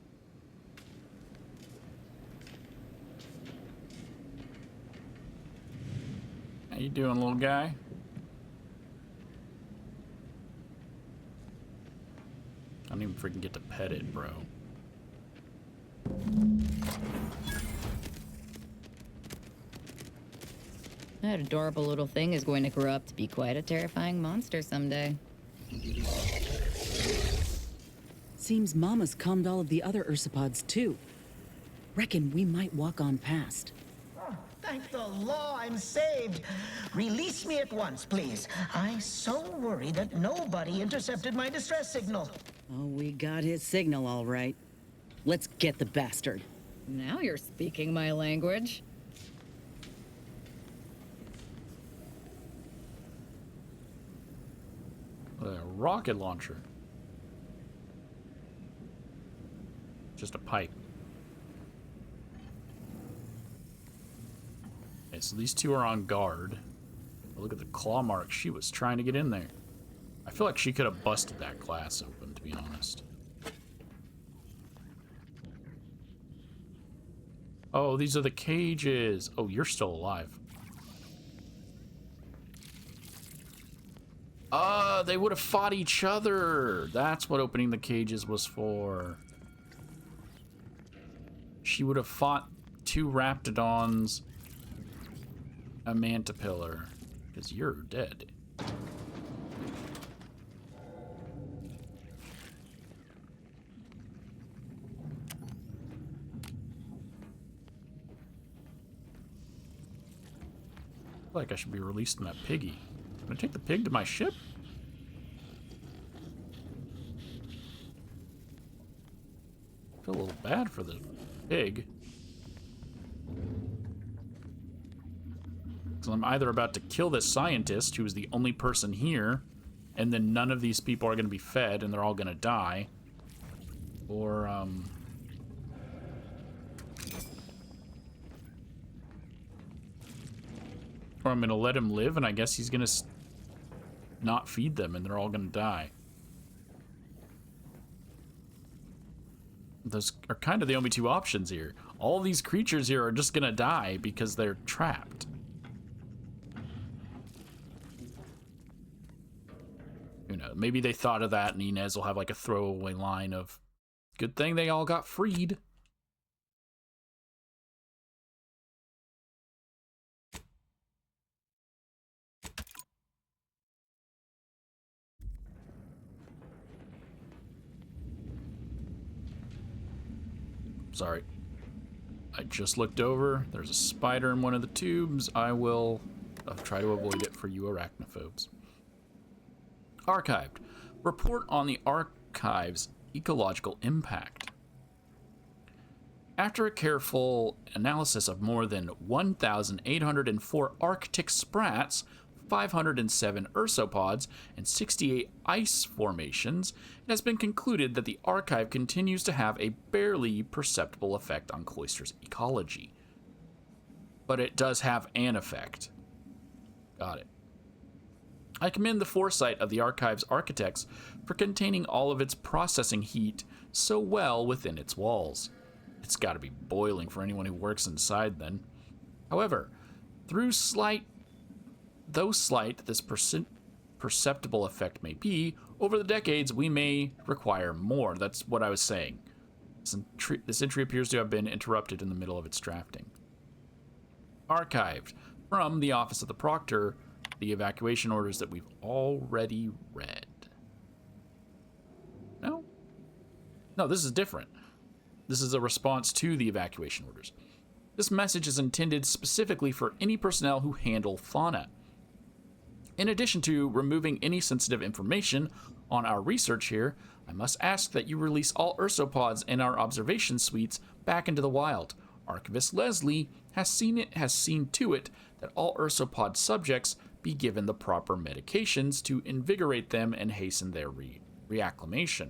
How you doing, little guy? I don't even freaking get to pet it, bro. That adorable little thing is going to grow up to be quite a terrifying monster someday. Seems Mama's calmed all of the other ursopods too. Reckon we might walk on past. Thank the law, I'm saved. Release me at once, please. I so worry that nobody intercepted my distress signal. Oh, we got his signal all right. Let's get the bastard. Now you're speaking my language. A rocket launcher. Just a pipe. Okay, so these two are on guard. But look at the claw mark. She was trying to get in there. I feel like she could have busted that glass open, to be honest. Oh, these are the cages. Oh, you're still alive. They would have fought each other. That's what opening the cages was for. She would have fought 2 raptidons, a mantipillar, because you're dead. I feel like I should be releasing that piggy. Can I take the pig to my ship? I feel a little bad for the pig. So I'm either about to kill this scientist, who is the only person here, and then none of these people are going to be fed and they're all going to die. Or, or I'm going to let him live, and I guess he's going to not feed them, and they're all going to die. those are kind of the only two options here. All these creatures here are just gonna die because they're trapped. Who knows? Maybe they thought of that and Inez will have like a throwaway line of, good thing they all got freed. Sorry. I just looked over. There's a spider in one of the tubes. I'll try to avoid it for you arachnophobes. Archived. Report on the archive's ecological impact. After a careful analysis of more than 1,804 Arctic sprats, 507 ursopods, and 68 ice formations, it has been concluded that the archive continues to have a barely perceptible effect on Cloister's ecology. But it does have an effect. Got it. I commend the foresight of the archive's architects for containing all of its processing heat so well within its walls. It's got to be boiling for anyone who works inside then. However, though slight this perceptible effect may be, over the decades we may require more. That's what I was saying. This entry appears to have been interrupted in the middle of its drafting. Archived from the Office of the Proctor, the evacuation orders that we've already read. No? No, this is different. This is a response to the evacuation orders. This message is intended specifically for any personnel who handle fauna. In addition to removing any sensitive information on our research here, I must ask that you release all ursopods in our observation suites back into the wild. Archivist Leslie has seen to it that all ursopod subjects be given the proper medications to invigorate them and hasten their reacclimation.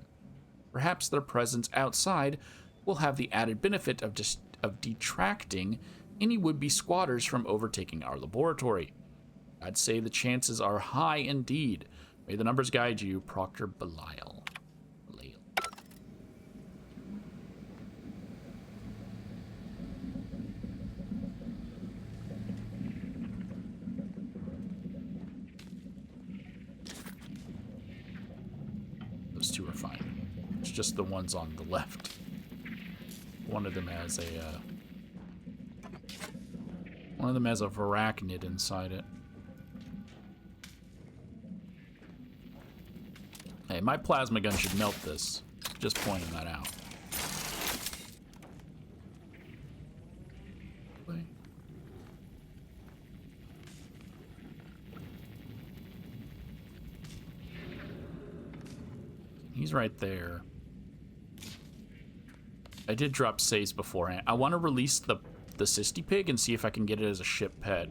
Perhaps their presence outside will have the added benefit of detracting any would-be squatters from overtaking our laboratory. I'd say the chances are high indeed. May the numbers guide you, Proctor Belial. Those two are fine. It's just the ones on the left. One of them has a varachnid inside it. Hey, my plasma gun should melt this. Just pointing that out. He's right there. I did drop saves beforehand. I want to release the cysty pig and see if I can get it as a ship pet.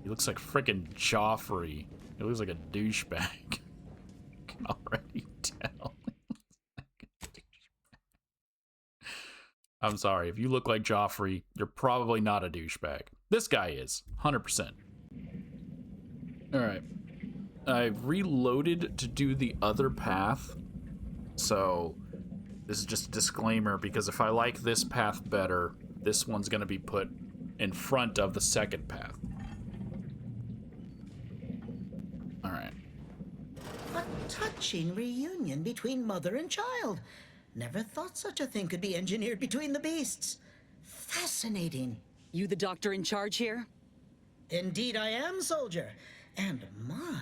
He looks like frickin' Joffrey. He looks like a douchebag. I can already tell. I'm sorry. If you look like Joffrey, you're probably not a douchebag. This guy is. 100%. Alright. I've reloaded to do the other path. So, this is just a disclaimer, because if I like this path better, this one's going to be put in front of the second path. Alright. A touching reunion between mother and child. Never thought such a thing could be engineered between the beasts. Fascinating. You the doctor in charge here? Indeed I am, soldier. And my,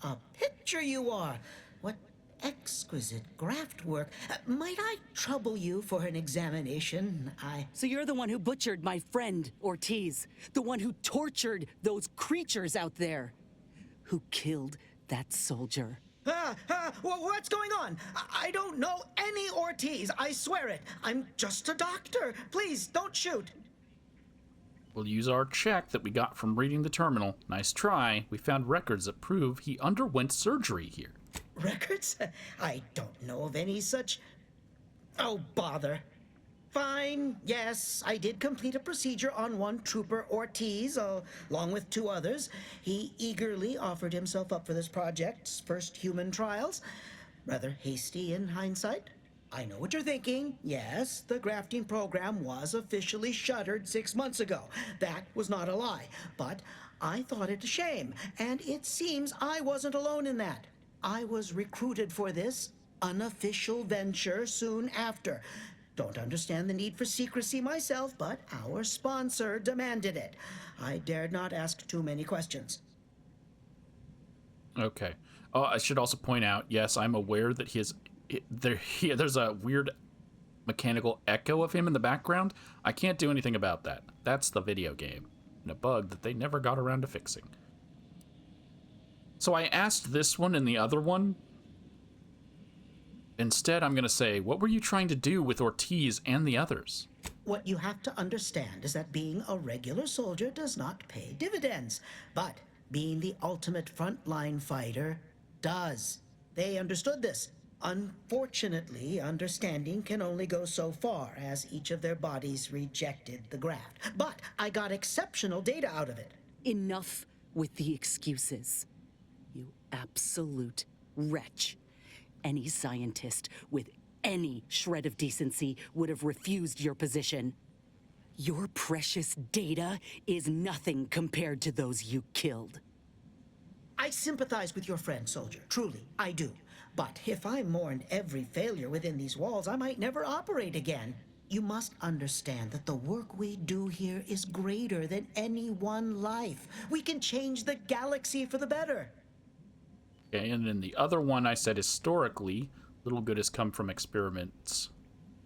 what a picture you are. What exquisite graft work. Might I trouble you for an examination? So you're the one who butchered my friend, Ortiz. The one who tortured those creatures out there. Who killed that soldier. What's going on? I don't know any Ortiz, I swear it. I'm just a doctor. Please, don't shoot. We'll use our check that we got from reading the terminal. Nice try. We found records that prove he underwent surgery here. Records? I don't know of any such... Oh, bother. Fine, yes, I did complete a procedure on one Trooper Ortiz, along with 2 others. He eagerly offered himself up for this project's first human trials. Rather hasty in hindsight? I know what you're thinking. Yes, the grafting program was officially shuttered 6 months ago. That was not a lie. But I thought it a shame, and it seems I wasn't alone in that. I was recruited for this unofficial venture soon after. Don't understand the need for secrecy myself, but our sponsor demanded it. I dared not ask too many questions. Okay. Oh, I should also point out, yes, I'm aware that there's a weird mechanical echo of him in the background. I can't do anything about that. That's the video game, and a bug that they never got around to fixing. So I asked this one and the other one. Instead, I'm going to say, what were you trying to do with Ortiz and the others? What you have to understand is that being a regular soldier does not pay dividends, but being the ultimate frontline fighter does. They understood this. Unfortunately, understanding can only go so far, as each of their bodies rejected the graft. But I got exceptional data out of it. Enough with the excuses. You absolute wretch. Any scientist with any shred of decency would have refused your position. Your precious data is nothing compared to those you killed. I sympathize with your friend, soldier. Truly, I do. But if I mourned every failure within these walls, I might never operate again. You must understand that the work we do here is greater than any one life. We can change the galaxy for the better. Okay, and then the other one I said historically, little good has come from experiments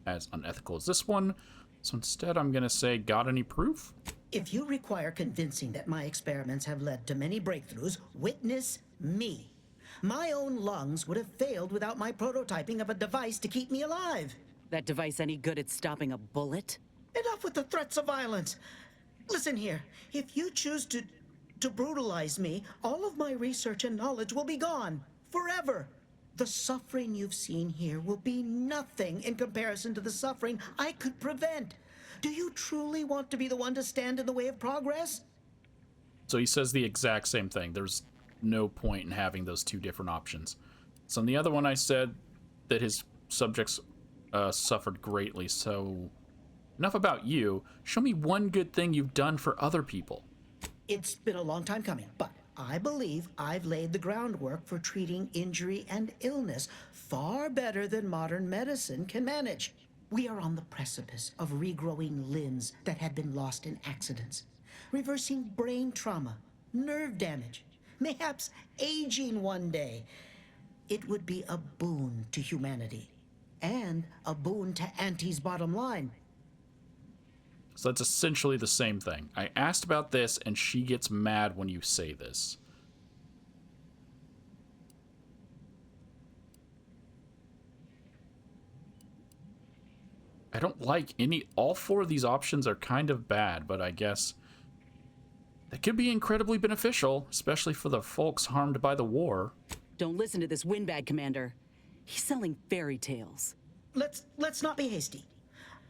as unethical as this one. So instead I'm going to say, got any proof? If you require convincing that my experiments have led to many breakthroughs, witness me. My own lungs would have failed without my prototyping of a device to keep me alive. That device any good at stopping a bullet? Enough with the threats of violence. Listen here, if you choose to brutalize me, all of my research and knowledge will be gone. Forever. The suffering you've seen here will be nothing in comparison to the suffering I could prevent. Do you truly want to be the one to stand in the way of progress? So he says the exact same thing. There's no point in having those two different options. So in the other one I said that his subjects suffered greatly. So enough about you. Show me one good thing you've done for other people. It's been a long time coming, but I believe I've laid the groundwork for treating injury and illness far better than modern medicine can manage. We are on the precipice of regrowing limbs that had been lost in accidents, reversing brain trauma, nerve damage, mayhaps aging one day. It would be a boon to humanity, and a boon to Auntie's bottom line. So that's essentially the same thing. I asked about this, and she gets mad when you say this. I don't like all four of these options are kind of bad, but I guess they could be incredibly beneficial, especially for the folks harmed by the war. Don't listen to this windbag, Commander. He's selling fairy tales. Let's not be hasty.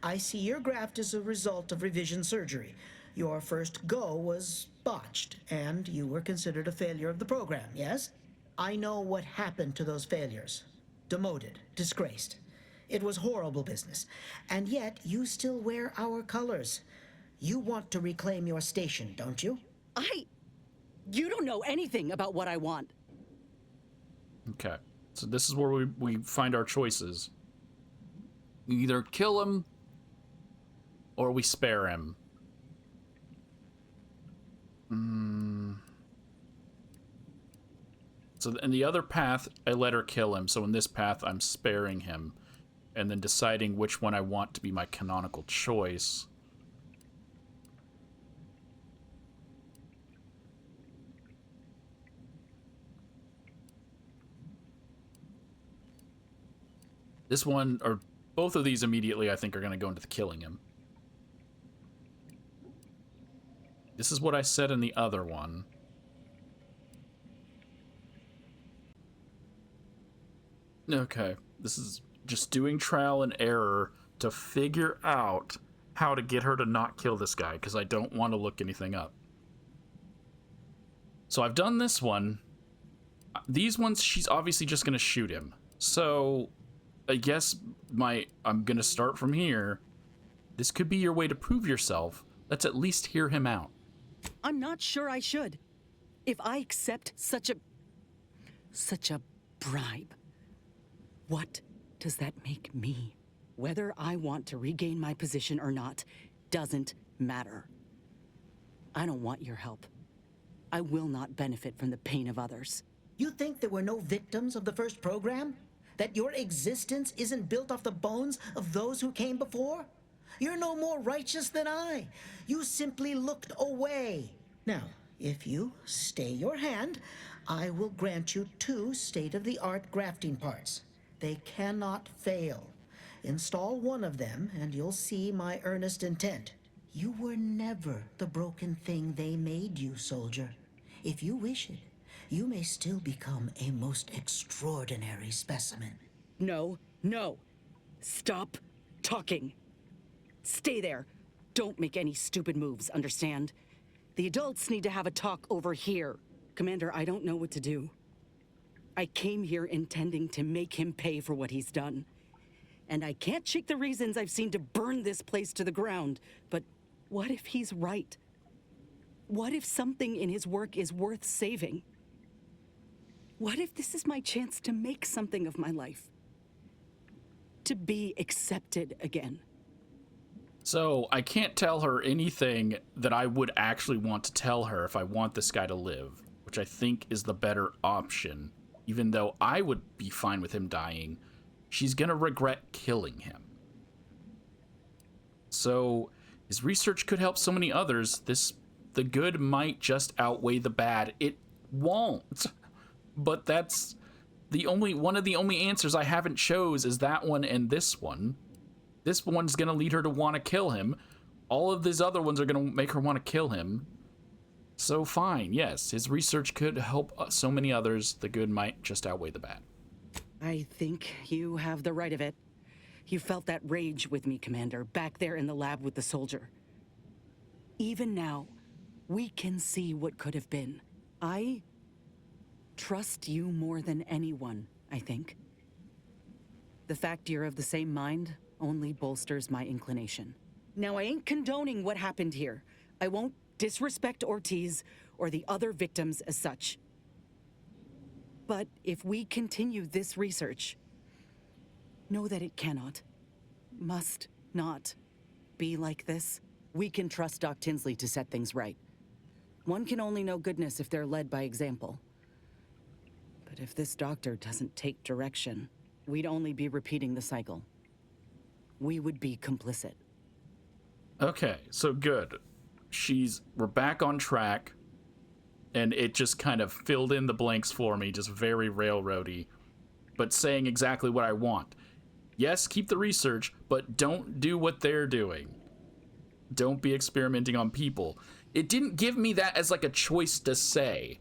I see your graft is a result of revision surgery. Your first go was botched, and you were considered a failure of the program, yes? I know what happened to those failures. Demoted, disgraced. It was horrible business. And yet, you still wear our colors. You want to reclaim your station, don't you? You don't know anything about what I want. Okay, so this is where we find our choices. We either kill him, or we spare him. So in the other path, I let her kill him. So in this path, I'm sparing him. And then deciding which one I want to be my canonical choice. This one, or both of these immediately, I think are going to go into the killing him. This is what I said in the other one. Okay, this is just doing trial and error to figure out how to get her to not kill this guy, because I don't want to look anything up. So I've done this one. These ones, she's obviously just going to shoot him. So, I guess I'm gonna start from here. This could be your way to prove yourself. Let's at least hear him out. I'm not sure I should. If I accept such a bribe, what does that make me? Whether I want to regain my position or not doesn't matter. I don't want your help. I will not benefit from the pain of others. You think there were no victims of the first program? That your existence isn't built off the bones of those who came before? You're no more righteous than I. You simply looked away. Now, if you stay your hand, I will grant you 2 state-of-the-art grafting parts. They cannot fail. Install one of them, and you'll see my earnest intent. You were never the broken thing they made you, soldier. If you wish it, you may still become a most extraordinary specimen. No, no. Stop talking. Stay there. Don't make any stupid moves, understand? The adults need to have a talk over here. Commander, I don't know what to do. I came here intending to make him pay for what he's done. And I can't shake the reasons I've seen to burn this place to the ground. But what if he's right? What if something in his work is worth saving? What if this is my chance to make something of my life? To be accepted again? So, I can't tell her anything that I would actually want to tell her if I want this guy to live, which I think is the better option. Even though I would be fine with him dying, she's gonna regret killing him. So, his research could help so many others. The good might just outweigh the bad. It won't. But that's one of the only answers I haven't chose is that one and this one. This one's gonna lead her to want to kill him. All of these other ones are gonna make her want to kill him. So fine, yes, his research could help so many others. The good might just outweigh the bad. I think you have the right of it. You felt that rage with me, Commander, back there in the lab with the soldier. Even now, we can see what could have been. I trust you more than anyone, I think. The fact you're of the same mind only bolsters my inclination. Now, I ain't condoning what happened here. I won't disrespect Ortiz or the other victims as such. But if we continue this research, know that it cannot, must not be like this. We can trust Doc Tinsley to set things right. One can only know goodness if they're led by example. But if this doctor doesn't take direction, we'd only be repeating the cycle. We would be complicit. Okay, so good. We're back on track, and it just kind of filled in the blanks for me, just very railroady, but saying exactly what I want. Yes, keep the research, but don't do what they're doing. Don't be experimenting on people. It didn't give me that as like a choice to say.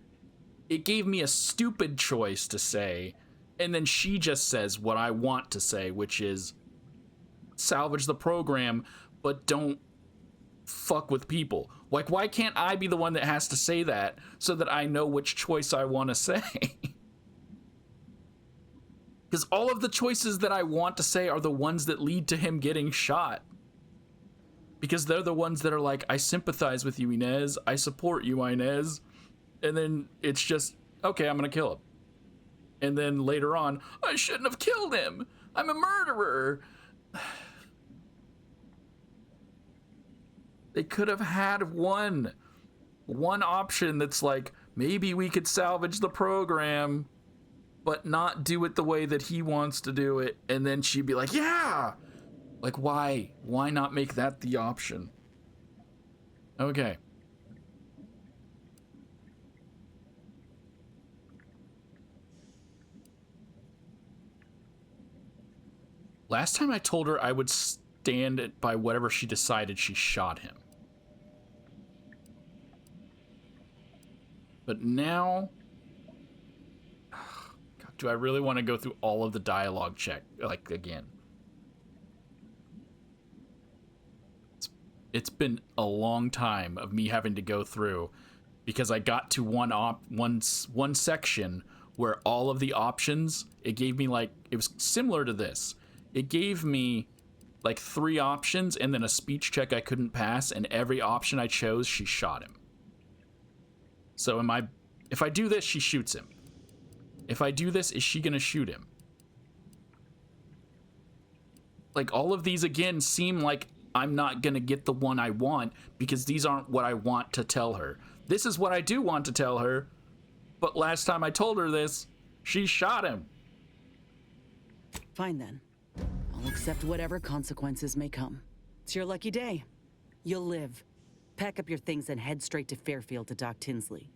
It gave me a stupid choice to say, and then she just says what I want to say, which is salvage the program, but don't fuck with people. Like, why can't I be the one that has to say that so that I know which choice I want to say? Because all of the choices that I want to say are the ones that lead to him getting shot. Because they're the ones that are like, I sympathize with you, Inez. I support you, Inez. And then it's just, okay, I'm gonna kill him. And then later on, I shouldn't have killed him. I'm a murderer. They could have had one option that's like, maybe we could salvage the program, but not do it the way that he wants to do it. And then she'd be like, yeah. Like, why? Why not make that the option? Okay. Last time I told her I would stand by whatever she decided, she shot him. But now, God, do I really want to go through all of the dialogue again? It's been a long time of me having to go through because I got to one section where all of the options, it gave me like, it was similar to this. It gave me like 3 options and then a speech check I couldn't pass, and every option I chose, she shot him. So if I do this, she shoots him. If I do this, is she gonna shoot him? Like, all of these again seem like I'm not gonna get the one I want because these aren't what I want to tell her. This is what I do want to tell her, but last time I told her this, she shot him. Fine then. I'll accept whatever consequences may come. It's your lucky day. You'll live. Pack up your things and head straight to Fairfield to Doc Tinsley.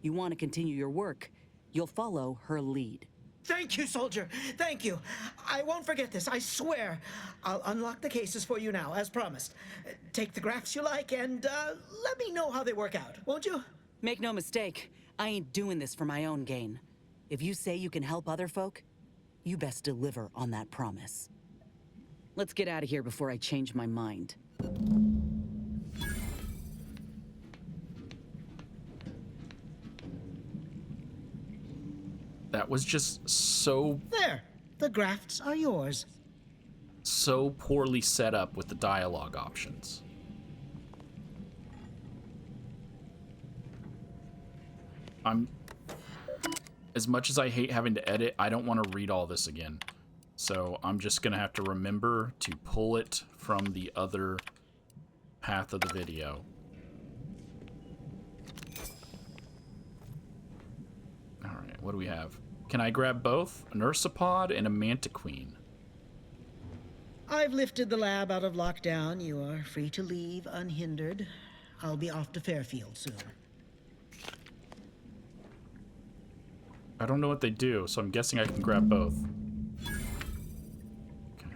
You want to continue your work, you'll follow her lead. Thank you, soldier. Thank you. I won't forget this, I swear. I'll unlock the cases for you now, as promised. Take the graphs you like and let me know how they work out, won't you? Make no mistake, I ain't doing this for my own gain. If you say you can help other folk, you best deliver on that promise. Let's get out of here before I change my mind. That was just so... There, the grafts are yours. So poorly set up with the dialogue options. As much as I hate having to edit, I don't want to read all this again. So I'm just going to have to remember to pull it from the other path of the video. Alright, what do we have? Can I grab both? A Nursapod and a Mantiqueen. I've lifted the lab out of lockdown. You are free to leave unhindered. I'll be off to Fairfield soon. I don't know what they do, so I'm guessing I can grab both. Okay.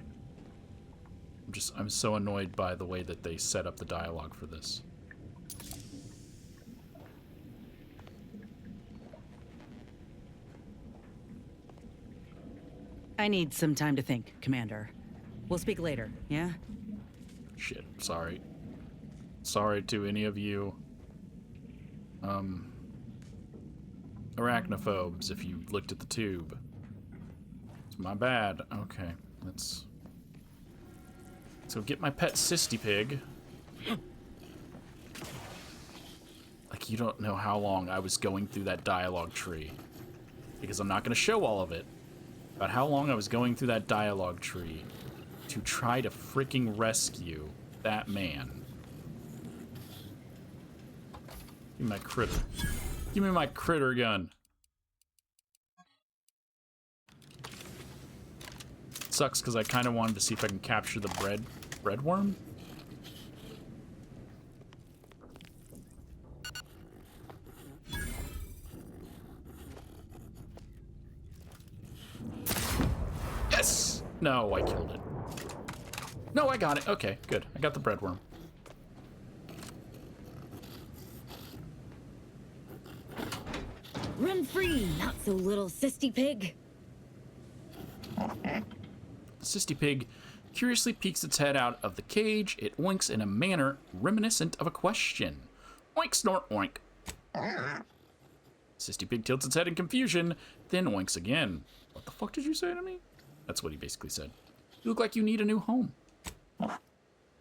I'm so annoyed by the way that they set up the dialogue for this. I need some time to think, Commander. We'll speak later, yeah? Shit, sorry. Sorry to any of you, arachnophobes, if you looked at the tube. It's my bad. Okay, let's go get my pet Sisty Pig. Like, you don't know how long I was going through that dialogue tree. Because I'm not going to show all of it. About how long I was going through that dialogue tree to try to freaking rescue that man. Give me my critter. Give me my critter gun. Sucks because I kind of wanted to see if I can capture the bread worm. Yes! No, I killed it. No, I got it. Okay, good. I got the bread worm. Run free, not so little Sisty Pig. The Sisty Pig curiously peeks its head out of the cage. It oinks in a manner reminiscent of a question. Oink, snort, oink. Sisty Pig tilts its head in confusion, then oinks again. What the fuck did you say to me? That's what he basically said. You look like you need a new home.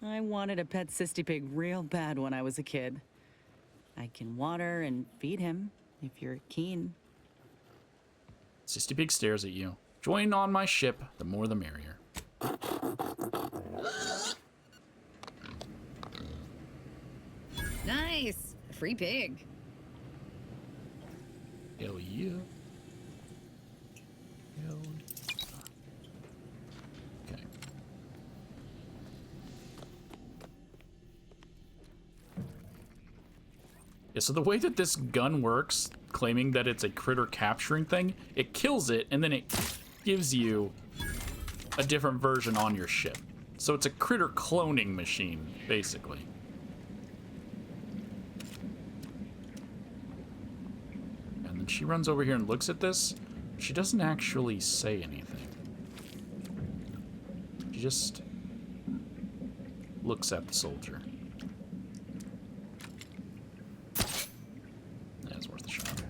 I wanted a pet Sisty Pig real bad when I was a kid. I can water and feed him, if you're keen. Sisty Pig stares at you. Join on my ship, the more the merrier. Nice. A free pig. Hell yeah. Hell yeah. Okay. Yeah, so the way that this gun works, claiming that it's a critter capturing thing, it kills it and then it gives you a different version on your ship. So it's a critter cloning machine, basically. And then she runs over here and looks at this. She doesn't actually say anything. She just looks at the soldier. That's worth a shot.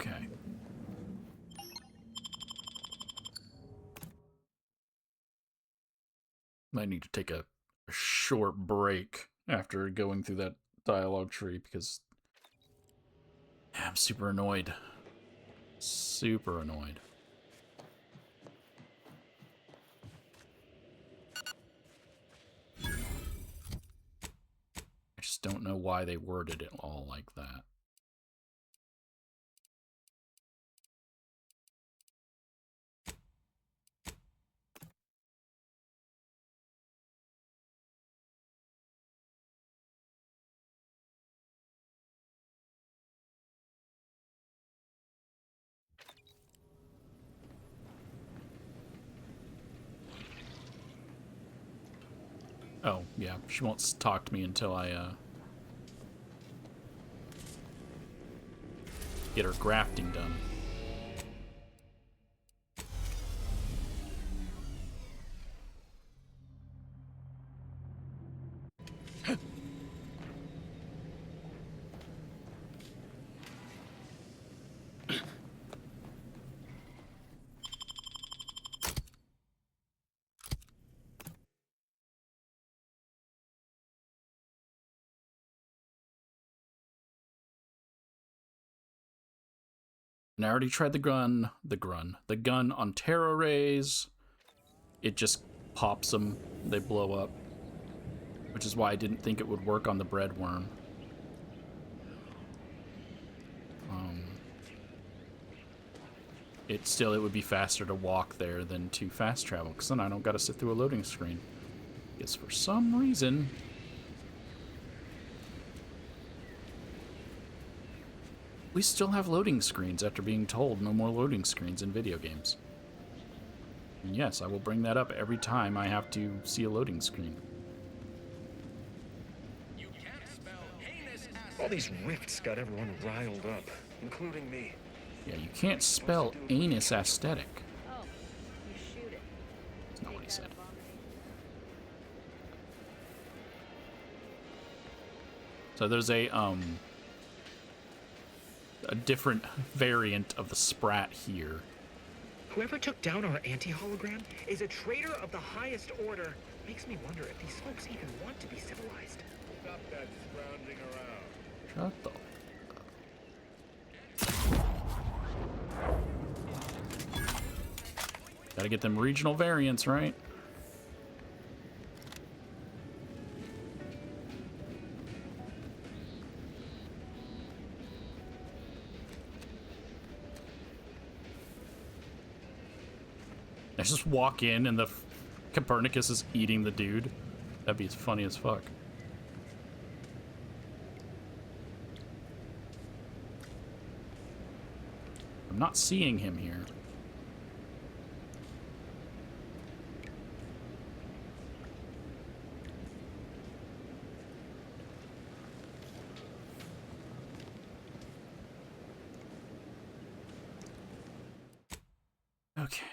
Okay. I need to take a short break after going through that dialogue tree because I'm super annoyed. Super annoyed. I just don't know why they worded it all like that. Oh, yeah, she won't talk to me until I, get her grafting done. And I already tried the gun on terror rays. It just pops them. They blow up. Which is why I didn't think it would work on the bread worm. It would be faster to walk there than to fast travel, because then I don't got to sit through a loading screen. Guess for some reason... we still have loading screens after being told no more loading screens in video games. And yes, I will bring that up every time I have to see a loading screen. All these rifts got everyone riled up, including me. Yeah, you can't spell anus aesthetic. Oh, you shoot it. That's not what he said. So there's a different variant of the sprat here. Whoever took down our anti-hologram is a traitor of the highest order. Makes me wonder if these folks even want to be civilized. Stop that scrounging around. Shut the... Gotta get them regional variants, right? I just walk in and the Copernicus is eating the dude. That'd be funny as fuck. I'm not seeing him here. Okay.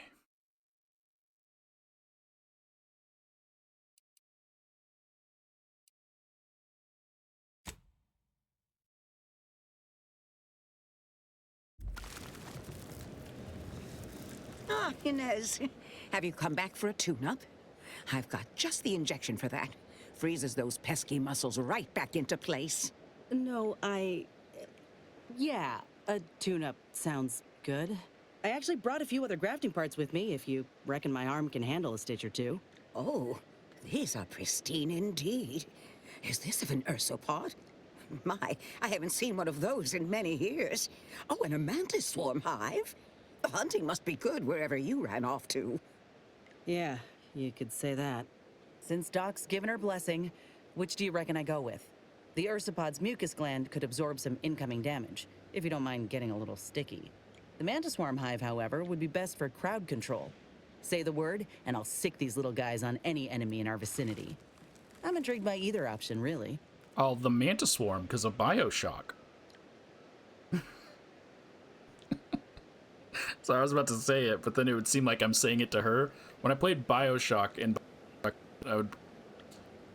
Ah, Inez. Have you come back for a tune-up? I've got just the injection for that. Freezes those pesky muscles right back into place. No, yeah, a tune-up sounds good. I actually brought a few other grafting parts with me, if you reckon my arm can handle a stitch or two. Oh, these are pristine indeed. Is this of an ursopod? My, I haven't seen one of those in many years. Oh, and a mantis swarm hive. The hunting must be good wherever you ran off to. Yeah, you could say that. Since Doc's given her blessing, which do you reckon I go with? The ursopod's mucus gland could absorb some incoming damage, if you don't mind getting a little sticky. The mantis swarm hive, however, would be best for crowd control. Say the word, and I'll sick these little guys on any enemy in our vicinity. I'm intrigued by either option, really. Oh, the mantis swarm, because of BioShock. So I was about to say it, but then it would seem like I'm saying it to her. When I played BioShock, and I would,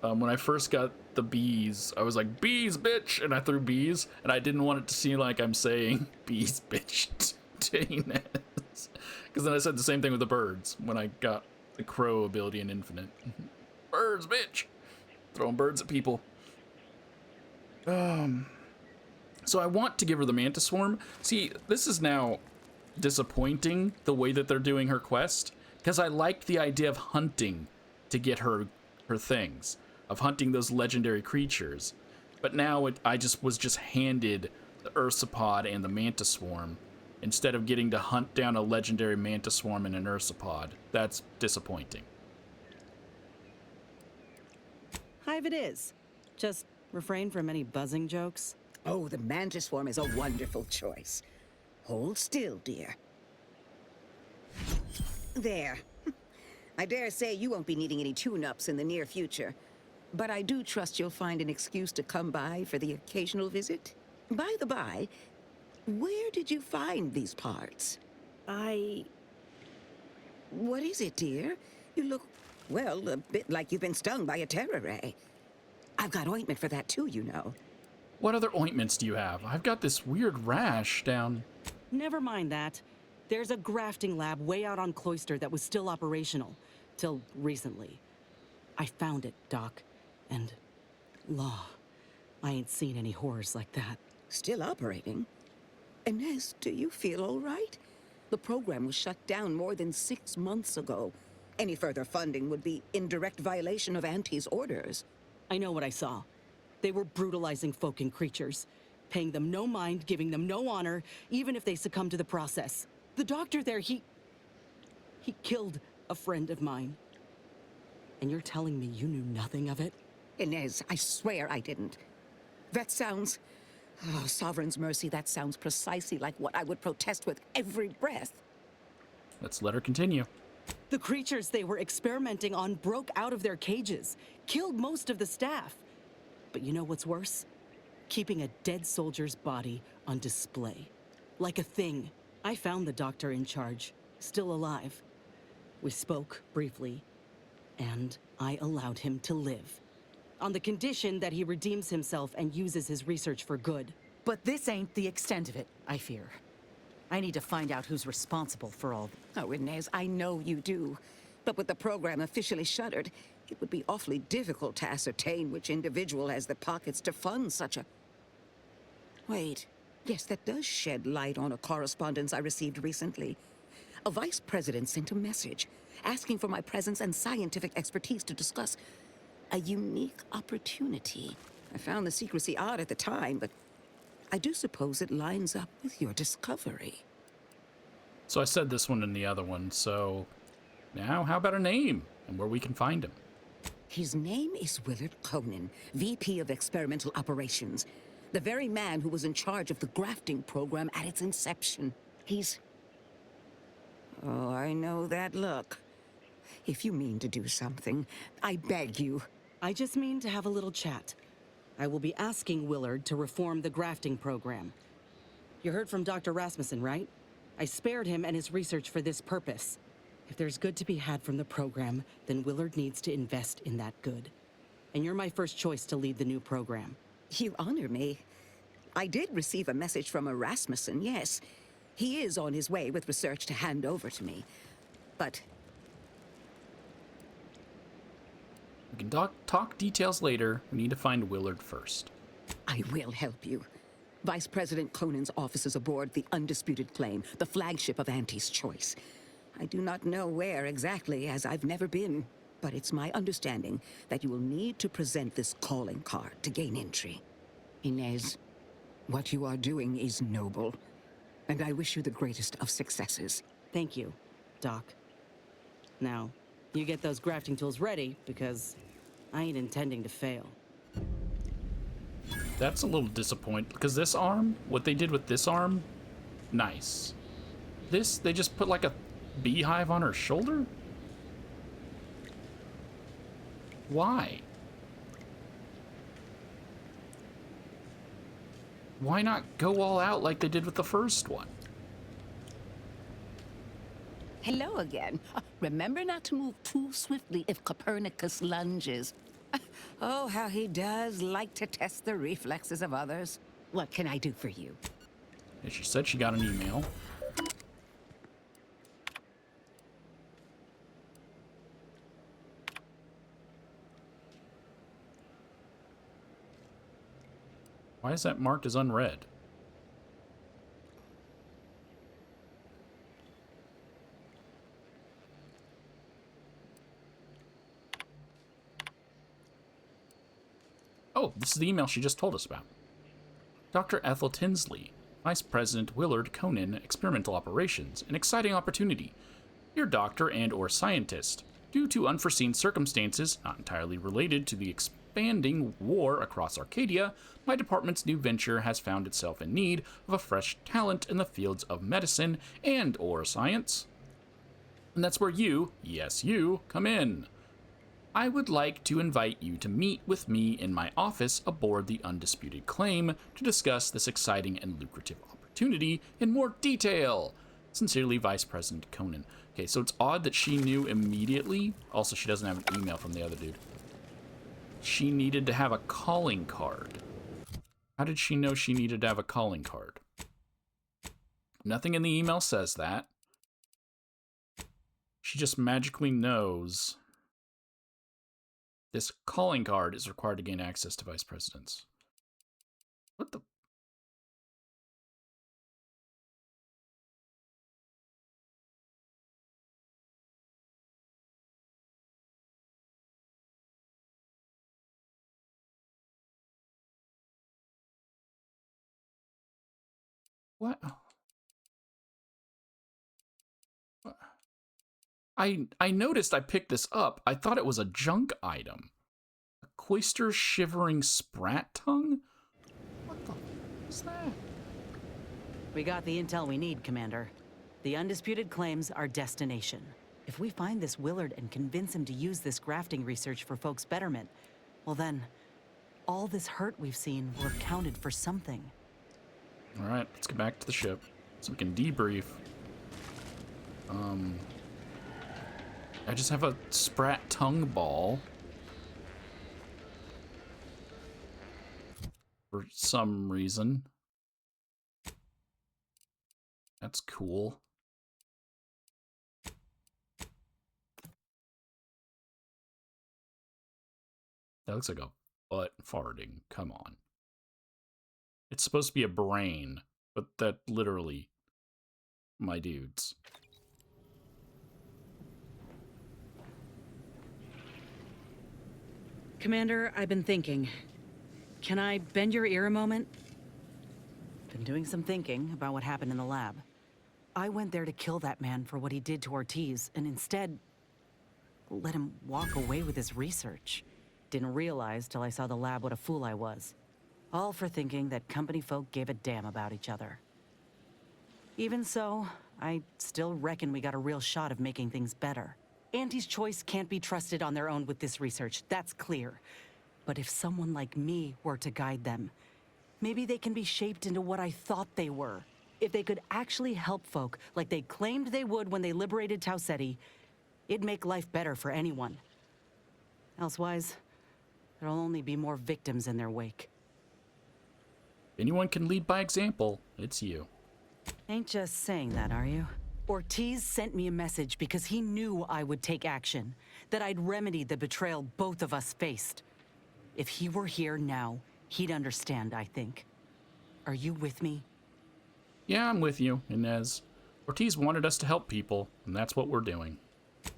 when I first got the bees. I was like, bees, bitch, and I threw bees, and I didn't want it to seem like I'm saying bees, bitch, to Inez. Because then I said the same thing with the birds when I got the crow ability in Infinite. Birds, bitch! Throwing birds at people. So I want to give her the Mantis Swarm. See, this is now disappointing, the way that they're doing her quest, because I like the idea of hunting to get her things, of hunting those legendary creatures. But now I was just handed the Ursipod and the Mantis Swarm instead of getting to hunt down a legendary Mantis Swarm and an Ursipod. That's disappointing. Hive it is. Just refrain from any buzzing jokes. Oh, the mantis swarm is a wonderful choice. Hold still, dear. There. I dare say you won't be needing any tune-ups in the near future. But I do trust you'll find an excuse to come by for the occasional visit. By the by, where did you find these parts? What is it, dear? You look, well, a bit like you've been stung by a terror ray. I've got ointment for that too, you know. What other ointments do you have? I've got this weird rash down. Never mind that. There's a grafting lab way out on Cloister that was still operational. Till recently. I found it, Doc. And... law. I ain't seen any horrors like that. Still operating? Inez, do you feel all right? The program was shut down more than 6 months ago. Any further funding would be in direct violation of Auntie's orders. I know what I saw. They were brutalizing folk and creatures. Paying them no mind, giving them no honor, even if they succumb to the process. The doctor there, he killed a friend of mine. And you're telling me you knew nothing of it? Inez, I swear I didn't. That sounds... oh, Sovereign's mercy, that sounds precisely like what I would protest with every breath. Let's let her continue. The creatures they were experimenting on broke out of their cages, killed most of the staff. But you know what's worse? Keeping a dead soldier's body on display. Like a thing. I found the doctor in charge, still alive. We spoke briefly, and I allowed him to live. On the condition that he redeems himself and uses his research for good. But this ain't the extent of it, I fear. I need to find out who's responsible for all. Oh, Inez, I know you do. But with the program officially shuttered, it would be awfully difficult to ascertain which individual has the pockets to fund such a... Wait. Yes, that does shed light on a correspondence I received recently. A vice president sent a message asking for my presence and scientific expertise to discuss a unique opportunity. I found the secrecy odd at the time, but I do suppose it lines up with your discovery. So I said this one and the other one, so now how about a name and where we can find him? His name is Willard Conan, VP of Experimental Operations. The very man who was in charge of the grafting program at its inception. He's... oh, I know that look. If you mean to do something, I beg you. I just mean to have a little chat. I will be asking Willard to reform the grafting program. You heard from Dr. Rasmussen, right? I spared him and his research for this purpose. If there's good to be had from the program, then Willard needs to invest in that good. And you're my first choice to lead the new program. You honor me. I did receive a message from a Rasmussen, yes. He is on his way with research to hand over to me. But... we can talk details later. We need to find Willard first. I will help you. Vice President Conan's office is aboard the Undisputed Claim, the flagship of Auntie's Choice. I do not know where exactly, as I've never been, but it's my understanding that you will need to present this calling card to gain entry. Inez, what you are doing is noble, and I wish you the greatest of successes. Thank you, Doc. Now, you get those grafting tools ready, because I ain't intending to fail. That's a little disappointing, because this arm, what they did with this arm, nice. This, they just put like a beehive on her shoulder? Why? Why not go all out like they did with the first one? Hello again. Remember not to move too swiftly if Copernicus lunges. Oh, how he does like to test the reflexes of others. What can I do for you? And she said she got an email. Why is that marked as unread? Oh, this is the email she just told us about. Dr. Ethel Tinsley, Vice President Willard Conan, Experimental Operations, an exciting opportunity. Dear doctor and or scientist, due to unforeseen circumstances not entirely related to the expanding war across Arcadia, my department's new venture has found itself in need of a fresh talent in the fields of medicine and or science. And that's where you, yes you, come in. I would like to invite you to meet with me in my office aboard the Undisputed Claim to discuss this exciting and lucrative opportunity in more detail. Sincerely, Vice President Conan. Okay, so it's odd that she knew immediately. Also, she doesn't have an email from the other dude. She needed to have a calling card. How did she know she needed to have a calling card? Nothing in the email says that. She just magically knows this calling card is required to gain access to vice presidents. What the? What? I noticed I picked this up. I thought it was a junk item. A cloister shivering sprat tongue? What the is that? We got the intel we need, Commander. The Undisputed Claim's our destination. If we find this Willard and convince him to use this grafting research for folks' betterment, well then, all this hurt we've seen will have counted for something. All right, let's get back to the ship so we can debrief. I just have a sprat tongue ball. For some reason. That's cool. That looks like a butt farting. Come on. It's supposed to be a brain, but that literally, my dudes. Commander, I've been thinking. Can I bend your ear a moment? Been doing some thinking about what happened in the lab. I went there to kill that man for what he did to Ortiz, and instead let him walk away with his research. Didn't realize till I saw the lab what a fool I was. All for thinking that company folk gave a damn about each other. Even so, I still reckon we got a real shot of making things better. Auntie's choice can't be trusted on their own with this research, that's clear. But if someone like me were to guide them, maybe they can be shaped into what I thought they were. If they could actually help folk like they claimed they would when they liberated Tau Ceti, it'd make life better for anyone. Elsewise, there'll only be more victims in their wake. If anyone can lead by example, it's you. Ain't just saying that, are you? Ortiz sent me a message because he knew I would take action, that I'd remedy the betrayal both of us faced. If he were here now, he'd understand, I think. Are you with me? Yeah, I'm with you, Inez. Ortiz wanted us to help people, and that's what we're doing.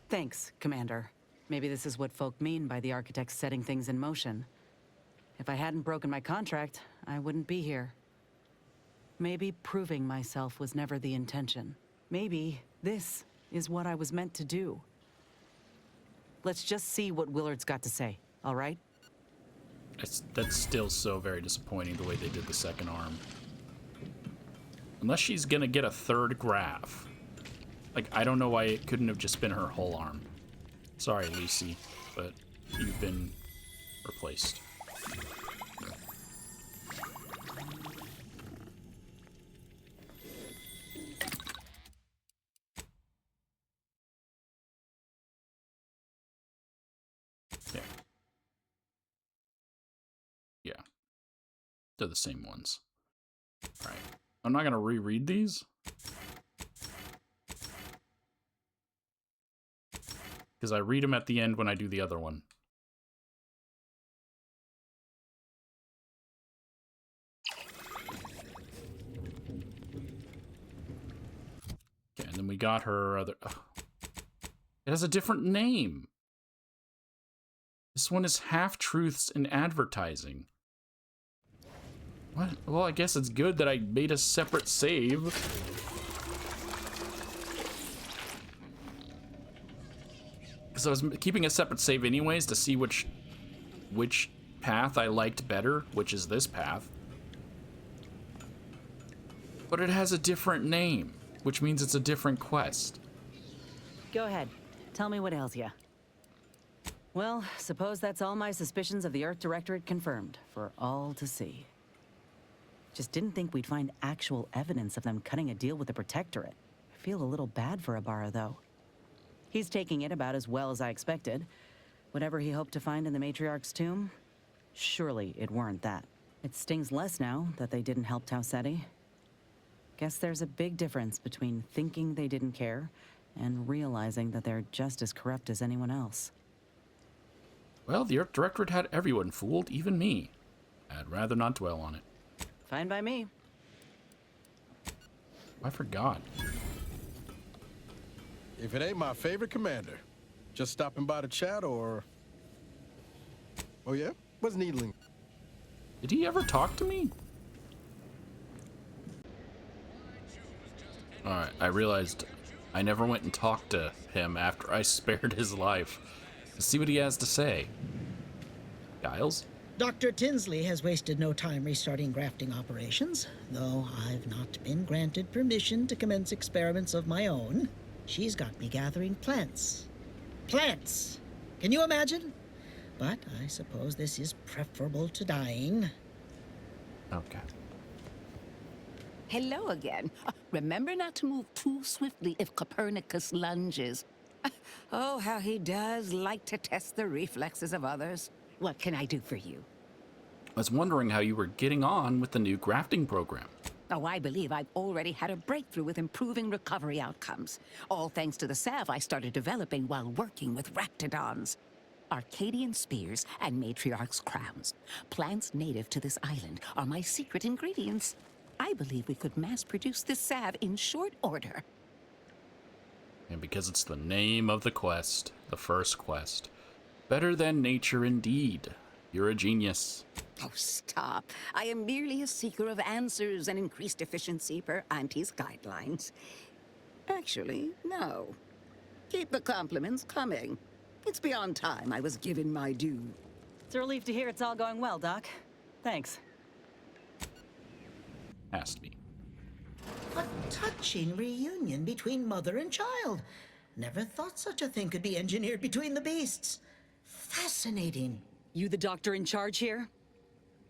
Thanks, Commander. Maybe this is what folk mean by the architects setting things in motion. If I hadn't broken my contract, I wouldn't be here. Maybe proving myself was never the intention. Maybe this is what I was meant to do. Let's just see what Willard's got to say, all right? That's still so very disappointing the way they did the second arm. Unless she's gonna get a third graph. Like, I don't know why it couldn't have just been her whole arm. Sorry, Lucy, but you've been replaced. Yeah. They're the same ones. All right. I'm not going to reread these. Because I read them at the end when I do the other one. Okay, and then we got her other... Oh. It has a different name. This one is Half-Truths in Advertising. What? Well, I guess it's good that I made a separate save. Because I was keeping a separate save anyways to see which path I liked better, which is this path. But it has a different name, which means it's a different quest. Go ahead. Tell me what ails you. Well, suppose that's all my suspicions of the Earth Directorate confirmed, for all to see. Just didn't think we'd find actual evidence of them cutting a deal with the Protectorate. I feel a little bad for Ibarra, though. He's taking it about as well as I expected. Whatever he hoped to find in the Matriarch's tomb, surely it weren't that. It stings less now that they didn't help Tausetti. Guess there's a big difference between thinking they didn't care and realizing that they're just as corrupt as anyone else. Well, the Earth Directorate had everyone fooled, even me. I'd rather not dwell on it. Fine by me. I forgot. If it ain't my favorite commander, just stopping by to chat or... Oh yeah? What's needling? Did he ever talk to me? Alright, I realized I never went and talked to him after I spared his life. Let's see what he has to say. Giles? Dr. Tinsley has wasted no time restarting grafting operations, though I've not been granted permission to commence experiments of my own. She's got me gathering plants. Plants! Can you imagine? But I suppose this is preferable to dying. Okay. Hello again. Remember not to move too swiftly if Copernicus lunges. Oh, how he does like to test the reflexes of others. What can I do for you? I was wondering how you were getting on with the new grafting program. Oh, I believe I've already had a breakthrough with improving recovery outcomes. All thanks to the salve I started developing while working with raptidons. Arcadian spears and matriarch's crowns. Plants native to this island are my secret ingredients. I believe we could mass produce this salve in short order. And because it's the name of the quest, the first quest. Better than nature indeed. You're a genius. Oh, stop. I am merely a seeker of answers and increased efficiency per Auntie's guidelines. Actually, no. Keep the compliments coming. It's beyond time I was given my due. It's a relief to hear it's all going well, Doc. Thanks. Has to be. A touching reunion between mother and child. Never thought such a thing could be engineered between the beasts. Fascinating. You the doctor in charge here?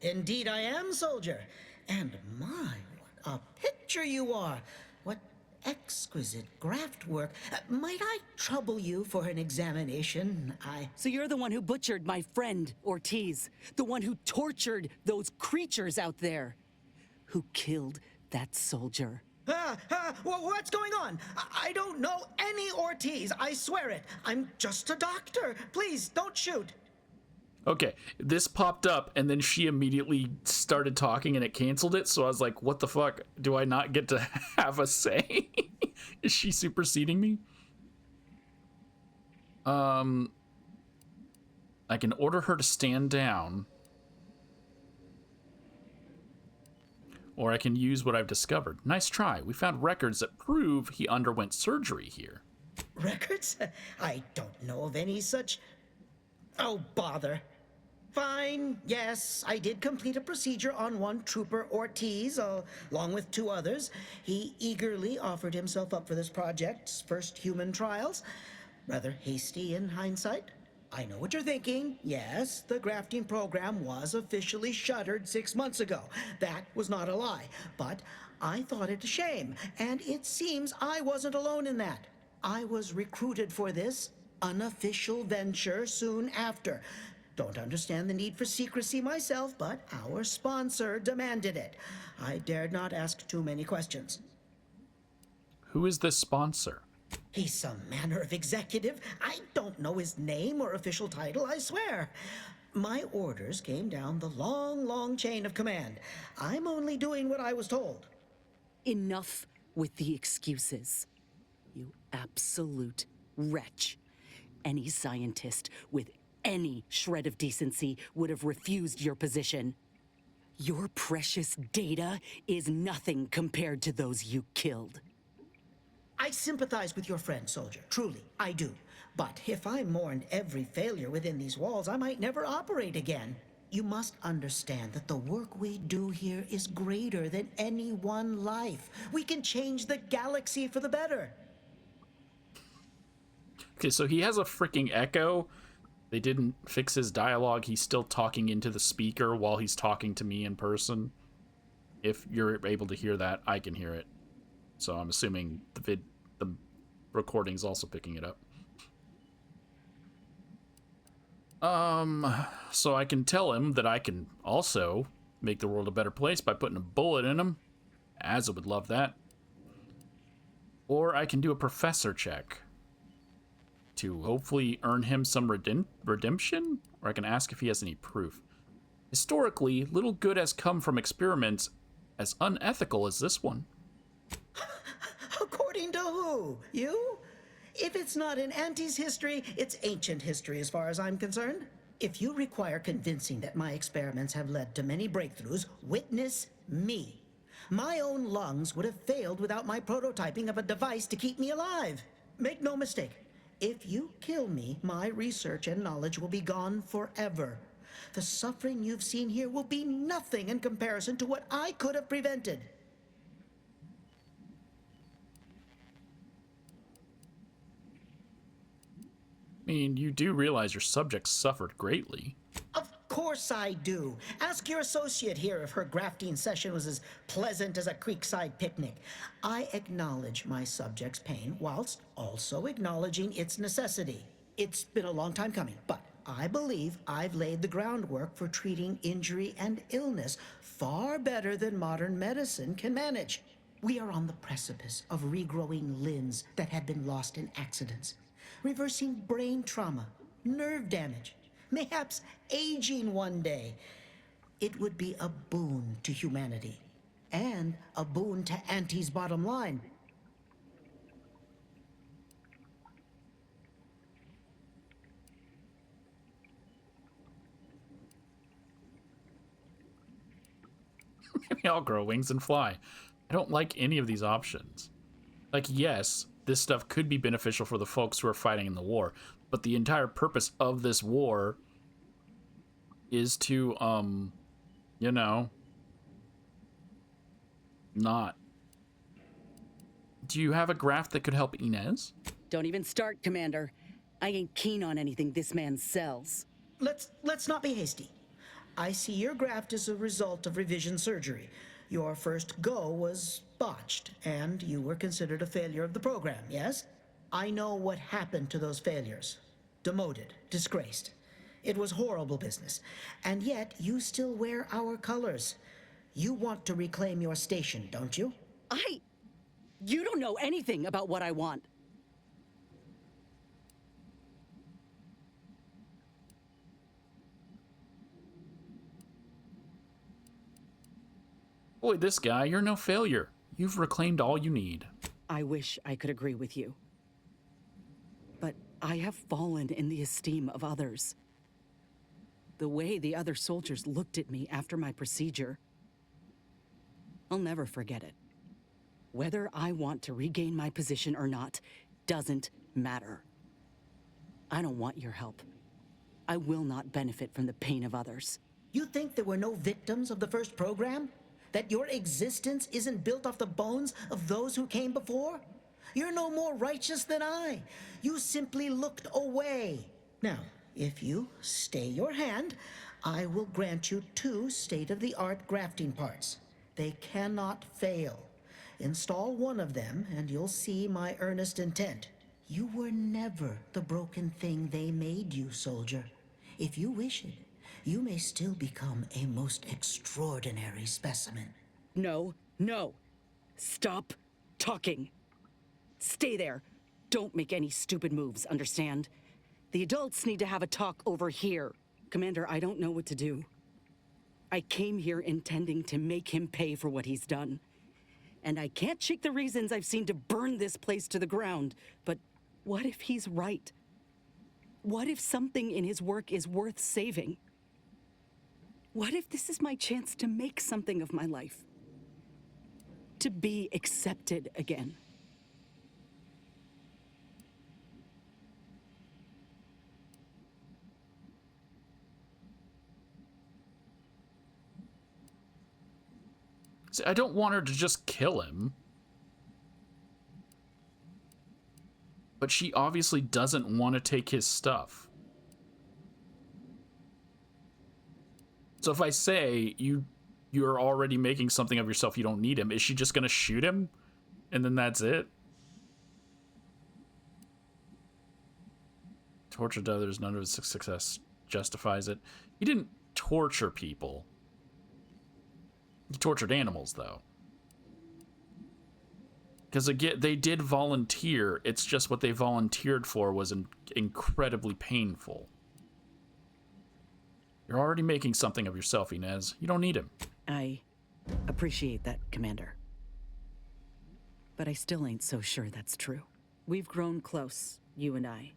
Indeed I am, soldier. And my, what a picture you are. What exquisite graft work. Might I trouble you for an examination? So you're the one who butchered my friend, Ortiz. The one who tortured those creatures out there. Who killed that soldier. What's going on? I don't know any Ortiz, I swear it. I'm just a doctor. Please, don't shoot. Okay, this popped up, and then she immediately started talking, and it canceled it, so I was like, what the fuck? Do I not get to have a say? Is she superseding me? I can order her to stand down. Or I can use what I've discovered. Nice try. We found records that prove he underwent surgery here. Records? I don't know of any such... Oh, bother. Fine, yes, I did complete a procedure on one Trooper Ortiz, along with 2 others. He eagerly offered himself up for this project's first human trials. Rather hasty in hindsight. I know what you're thinking. Yes, the grafting program was officially shuttered 6 months ago. That was not a lie. But I thought it a shame, and it seems I wasn't alone in that. I was recruited for this unofficial venture soon after. Don't understand the need for secrecy myself, but our sponsor demanded it. I dared not ask too many questions. Who is this sponsor? He's some manner of executive. I don't know his name or official title, I swear. My orders came down the long, long chain of command. I'm only doing what I was told. Enough with the excuses. You absolute wretch. Any scientist with any shred of decency would have refused your position. Your precious data is nothing compared to those you killed. I sympathize with your friend, soldier. Truly, I do. But if I mourned every failure within these walls, I might never operate again. You must understand that the work we do here is greater than any one life. We can change the galaxy for the better. Okay, so he has a freaking echo. They didn't fix his dialogue. He's still talking into the speaker while he's talking to me in person. If you're able to hear that, I can hear it. So I'm assuming the recording's also picking it up. So I can tell him that I can also make the world a better place by putting a bullet in him. Azza would love that. Or I can do a professor check to hopefully earn him some redemption, or I can ask if he has any proof. Historically, little good has come from experiments as unethical as this one. According to who? You? If it's not in Auntie's history, it's ancient history as far as I'm concerned. If you require convincing that my experiments have led to many breakthroughs, witness me. My own lungs would have failed without my prototyping of a device to keep me alive. Make no mistake, if you kill me, my research and knowledge will be gone forever. The suffering you've seen here will be nothing in comparison to what I could have prevented. I mean, you do realize your subjects suffered greatly. Of course I do. Ask your associate here if her grafting session was as pleasant as a creekside picnic. I acknowledge my subject's pain whilst also acknowledging its necessity. It's been a long time coming, but I believe I've laid the groundwork for treating injury and illness far better than modern medicine can manage. We are on the precipice of regrowing limbs that had been lost in accidents, reversing brain trauma, nerve damage, mayhaps aging one day. It would be a boon to humanity, and a boon to Auntie's bottom line. Maybe I'll grow wings and fly. I don't like any of these options. Like, yes, this stuff could be beneficial for the folks who are fighting in the war, but the entire purpose of this war is to, you know, not. Do you have a graft that could help Inez? Don't even start, Commander. I ain't keen on anything this man sells. Let's not be hasty. I see your graft is a result of revision surgery. Your first go was botched, and you were considered a failure of the program, yes? I know what happened to those failures. Demoted, disgraced. It was horrible business. And yet, you still wear our colors. You want to reclaim your station, don't you? You don't know anything about what I want. Boy, this guy, you're no failure. You've reclaimed all you need. I wish I could agree with you. But I have fallen in the esteem of others. The way the other soldiers looked at me after my procedure, I'll never forget it. Whether I want to regain my position or not doesn't matter. I don't want your help. I will not benefit from the pain of others. You think there were no victims of the first program? That your existence isn't built off the bones of those who came before? You're no more righteous than I. You simply looked away. Now, if you stay your hand, I will grant you 2 state-of-the-art grafting parts. They cannot fail. Install one of them, and you'll see my earnest intent. You were never the broken thing they made you, soldier. If you wish it, you may still become a most extraordinary specimen. No, no. Stop talking. Stay there. Don't make any stupid moves, understand? The adults need to have a talk over here. Commander, I don't know what to do. I came here intending to make him pay for what he's done. And I can't shake the reasons I've seen to burn this place to the ground. But what if he's right? What if something in his work is worth saving? What if this is my chance to make something of my life? To be accepted again? See, I don't want her to just kill him. But she obviously doesn't want to take his stuff. So if I say you're already making something of yourself, you don't need him, is she just gonna shoot him? And then that's it? Tortured others, none of his success justifies it. He didn't torture people. He tortured animals, though. Because again, they did volunteer. It's just what they volunteered for was incredibly painful. You're already making something of yourself, Inez. You don't need him. I appreciate that, Commander. But I still ain't so sure that's true. We've grown close, you and I.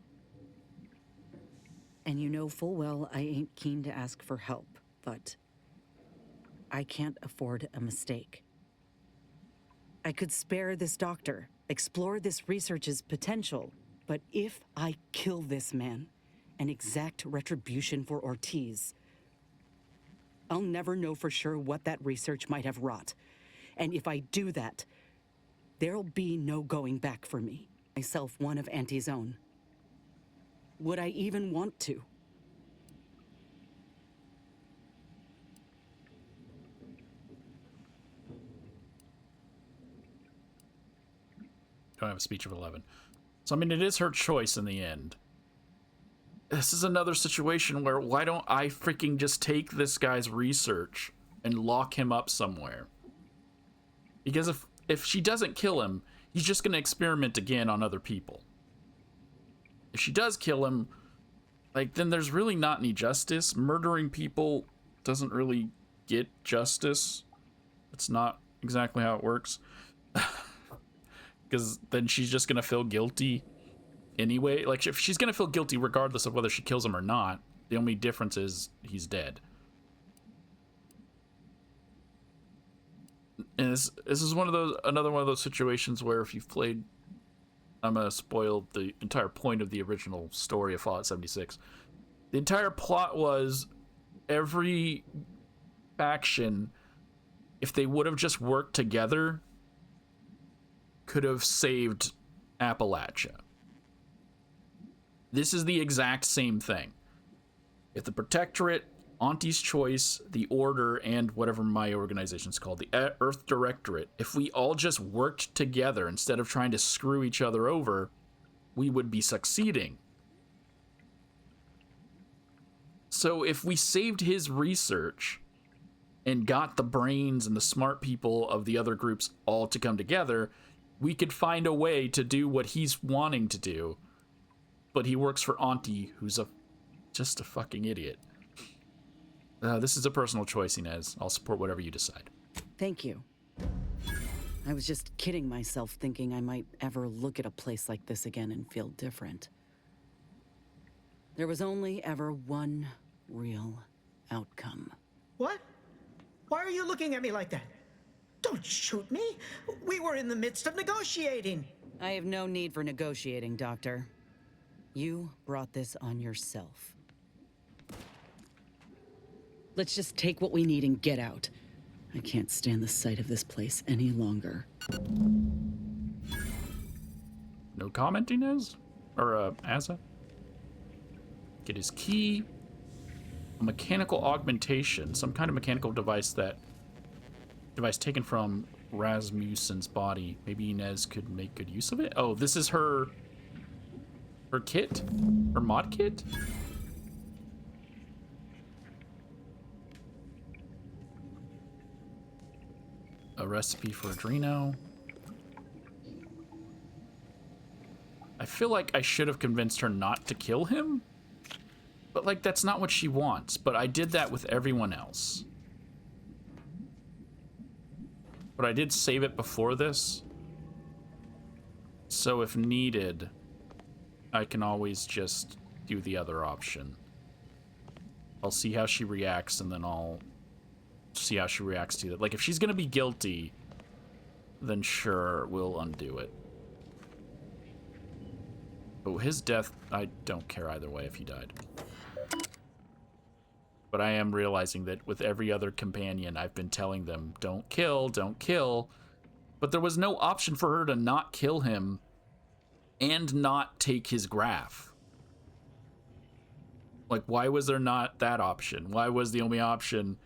And you know full well I ain't keen to ask for help, but I can't afford a mistake. I could spare this doctor, explore this research's potential, but if I kill this man and exact retribution for Ortiz, I'll never know for sure what that research might have wrought. And if I do that, there'll be no going back for me. Myself one of Auntie's own. Would I even want to? Don't have a speech of 11. So, I mean, it is her choice in the end. This is another situation where why don't I freaking just take this guy's research and lock him up somewhere? Because if she doesn't kill him, he's just going to experiment again on other people. If she does kill him, like, then there's really not any justice. Murdering people doesn't really get justice. That's not exactly how it works. Because then she's just going to feel guilty anyway. Like, if she's going to feel guilty regardless of whether she kills him or not, the only difference is he's dead. And this is another one of those situations where if you've played, I'm going to spoil the entire point of the original story of Fallout 76. The entire plot was every faction, if they would have just worked together, could have saved Appalachia. This is the exact same thing. If the Protectorate, Auntie's Choice, the Order, and whatever my organization's called, the Earth Directorate, if we all just worked together instead of trying to screw each other over, we would be succeeding. So if we saved his research and got the brains and the smart people of the other groups all to come together, we could find a way to do what he's wanting to do, but he works for Auntie, who's just a fucking idiot. This is a personal choice, Inez. I'll support whatever you decide. Thank you. I was just kidding myself thinking I might ever look at a place like this again and feel different. There was only ever one real outcome. What? Why are you looking at me like that? Don't shoot me. We were in the midst of negotiating. I have no need for negotiating, Doctor. You brought this on yourself. Let's just take what we need and get out. I can't stand the sight of this place any longer. No comment, Inez? Or, Asa? Get his key. A mechanical augmentation. Some kind of mechanical device taken from Rasmussen's body. Maybe Inez could make good use of it? Oh, this is her kit? Her mod kit? a recipe for Adreno. I feel like I should have convinced her not to kill him, but like that's not what she wants. But I did that with everyone else. But I did save it before this, so if needed, I can always just do the other option. I'll see how she reacts, and then I'll see how she reacts to it. Like, if she's gonna be guilty, then sure, we'll undo it. Oh, his death, I don't care either way if he died. But I am realizing that with every other companion, I've been telling them, don't kill, don't kill. But there was no option for her to not kill him and not take his graph. Like, why was there not that option? Why was the only option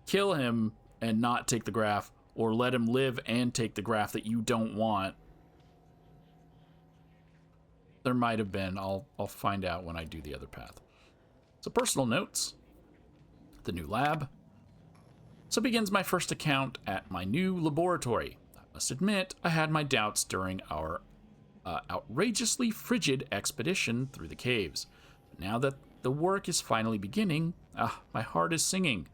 kill him and not take the graph, or let him live and take the graph that you don't want? There might have been. I'll find out when I do the other path. So personal notes. The new lab. So begins my first account at my new laboratory. I must admit, I had my doubts during our outrageously frigid expedition through the caves. But now that the work is finally beginning, my heart is singing.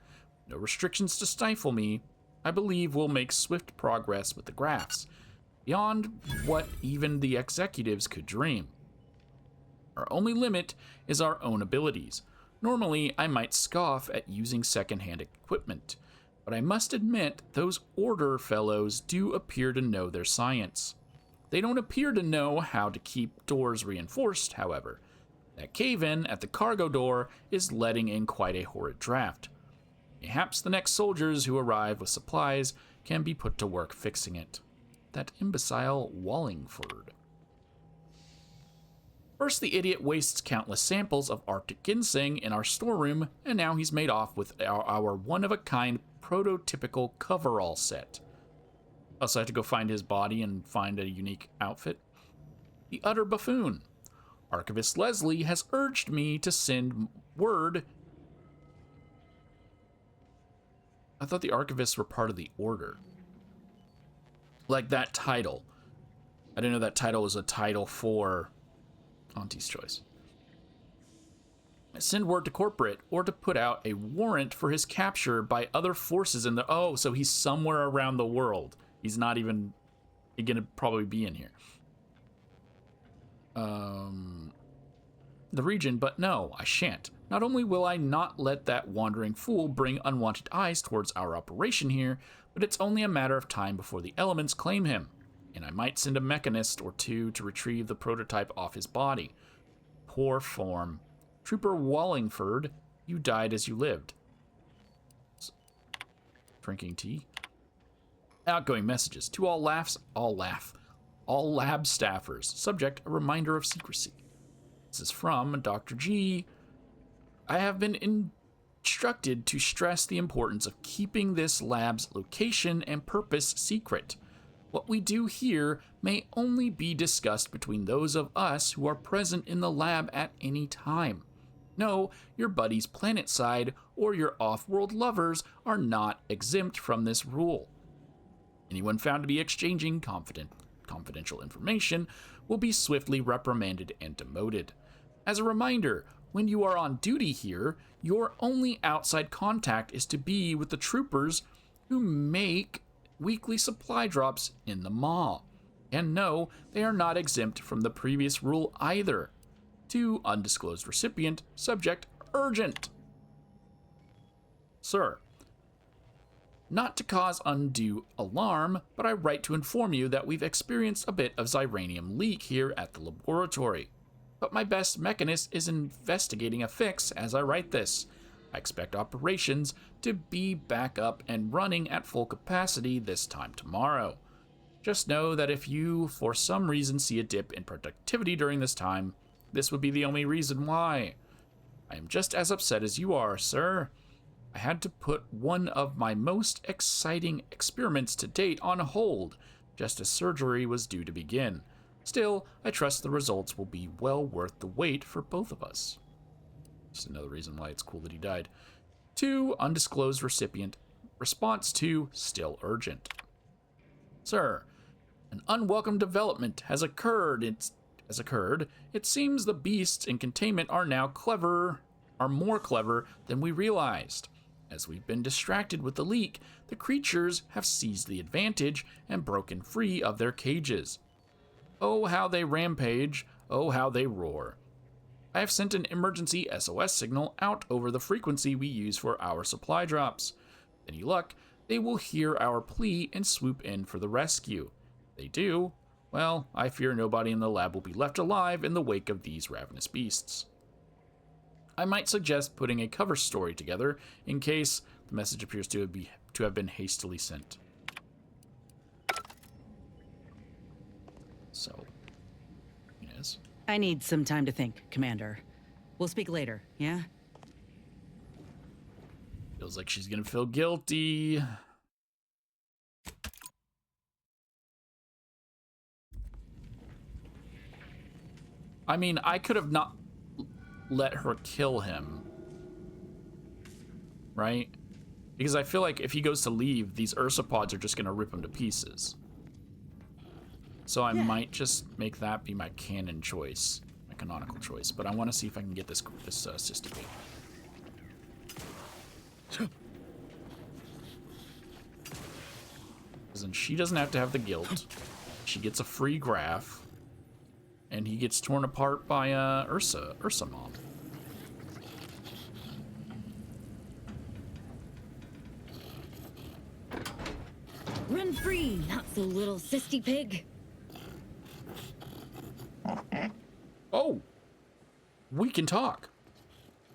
No restrictions to stifle me. I believe we'll make swift progress with the graphs, beyond what even the executives could dream. Our only limit is our own abilities. Normally, I might scoff at using second-hand equipment, but I must admit those Order fellows do appear to know their science. They don't appear to know how to keep doors reinforced, however. That cave-in at the cargo door is letting in quite a horrid draft. Perhaps the next soldiers who arrive with supplies can be put to work fixing it. That imbecile Wallingford. First, the idiot wastes countless samples of Arctic ginseng in our storeroom, and now he's made off with our one-of-a-kind prototypical coverall set. Also, I have to go find his body and find a unique outfit. The utter buffoon. Archivist Leslie has urged me to send word. I thought the archivists were part of the Order. Like that title. I didn't know that title was a title for Auntie's Choice. Send word to corporate or to put out a warrant for his capture by other forces in the... Oh, so he's somewhere around the world. He's not even going to probably be in here. The region, but no, I shan't. Not only will I not let that wandering fool bring unwanted eyes towards our operation here, but it's only a matter of time before the elements claim him, and I might send a mechanist or two to retrieve the prototype off his body. Poor form. Trooper Wallingford, you died as you lived. Drinking tea. Outgoing messages. To all lab staffers. Subject, a reminder of secrecy. This is from Dr. G. I have been instructed to stress the importance of keeping this lab's location and purpose secret. What we do here may only be discussed between those of us who are present in the lab at any time. No, your buddies planetside or your off-world lovers are not exempt from this rule. Anyone found to be exchanging confidential information will be swiftly reprimanded and demoted. As a reminder, when you are on duty here, your only outside contact is to be with the troopers who make weekly supply drops in the mall. And no, they are not exempt from the previous rule either. To undisclosed recipient, subject, urgent. Sir, not to cause undue alarm, but I write to inform you that we've experienced a bit of xyranium leak here at the laboratory. But my best mechanist is investigating a fix as I write this. I expect operations to be back up and running at full capacity this time tomorrow. Just know that if you, for some reason, see a dip in productivity during this time, this would be the only reason why. I am just as upset as you are, sir. I had to put one of my most exciting experiments to date on hold, just as surgery was due to begin. Still, I trust the results will be well worth the wait for both of us. Just another reason why it's cool that he died. 2, undisclosed recipient. Response to, still urgent. Sir, an unwelcome development has occurred. It seems the beasts in containment are now more clever than we realized. As we've been distracted with the leak, the creatures have seized the advantage and broken free of their cages. Oh, how they rampage. Oh, how they roar. I have sent an emergency SOS signal out over the frequency we use for our supply drops. With any luck, they will hear our plea and swoop in for the rescue. If they do, well, I fear nobody in the lab will be left alive in the wake of these ravenous beasts. I might suggest putting a cover story together in case the message appears to have been hastily sent. So, Inez. I need some time to think, Commander. We'll speak later, yeah? Feels like she's gonna feel guilty. I mean, I could have not let her kill him, right? Because I feel like if he goes to leave, these ursopods are just gonna rip him to pieces. So I might just make that be my canon choice, my canonical choice. But I want to see if I can get this sister bait. Because then she doesn't have to have the guilt. She gets a free graph. And he gets torn apart by Ursa Mom. Run free, not so little sissy pig. Oh! We can talk.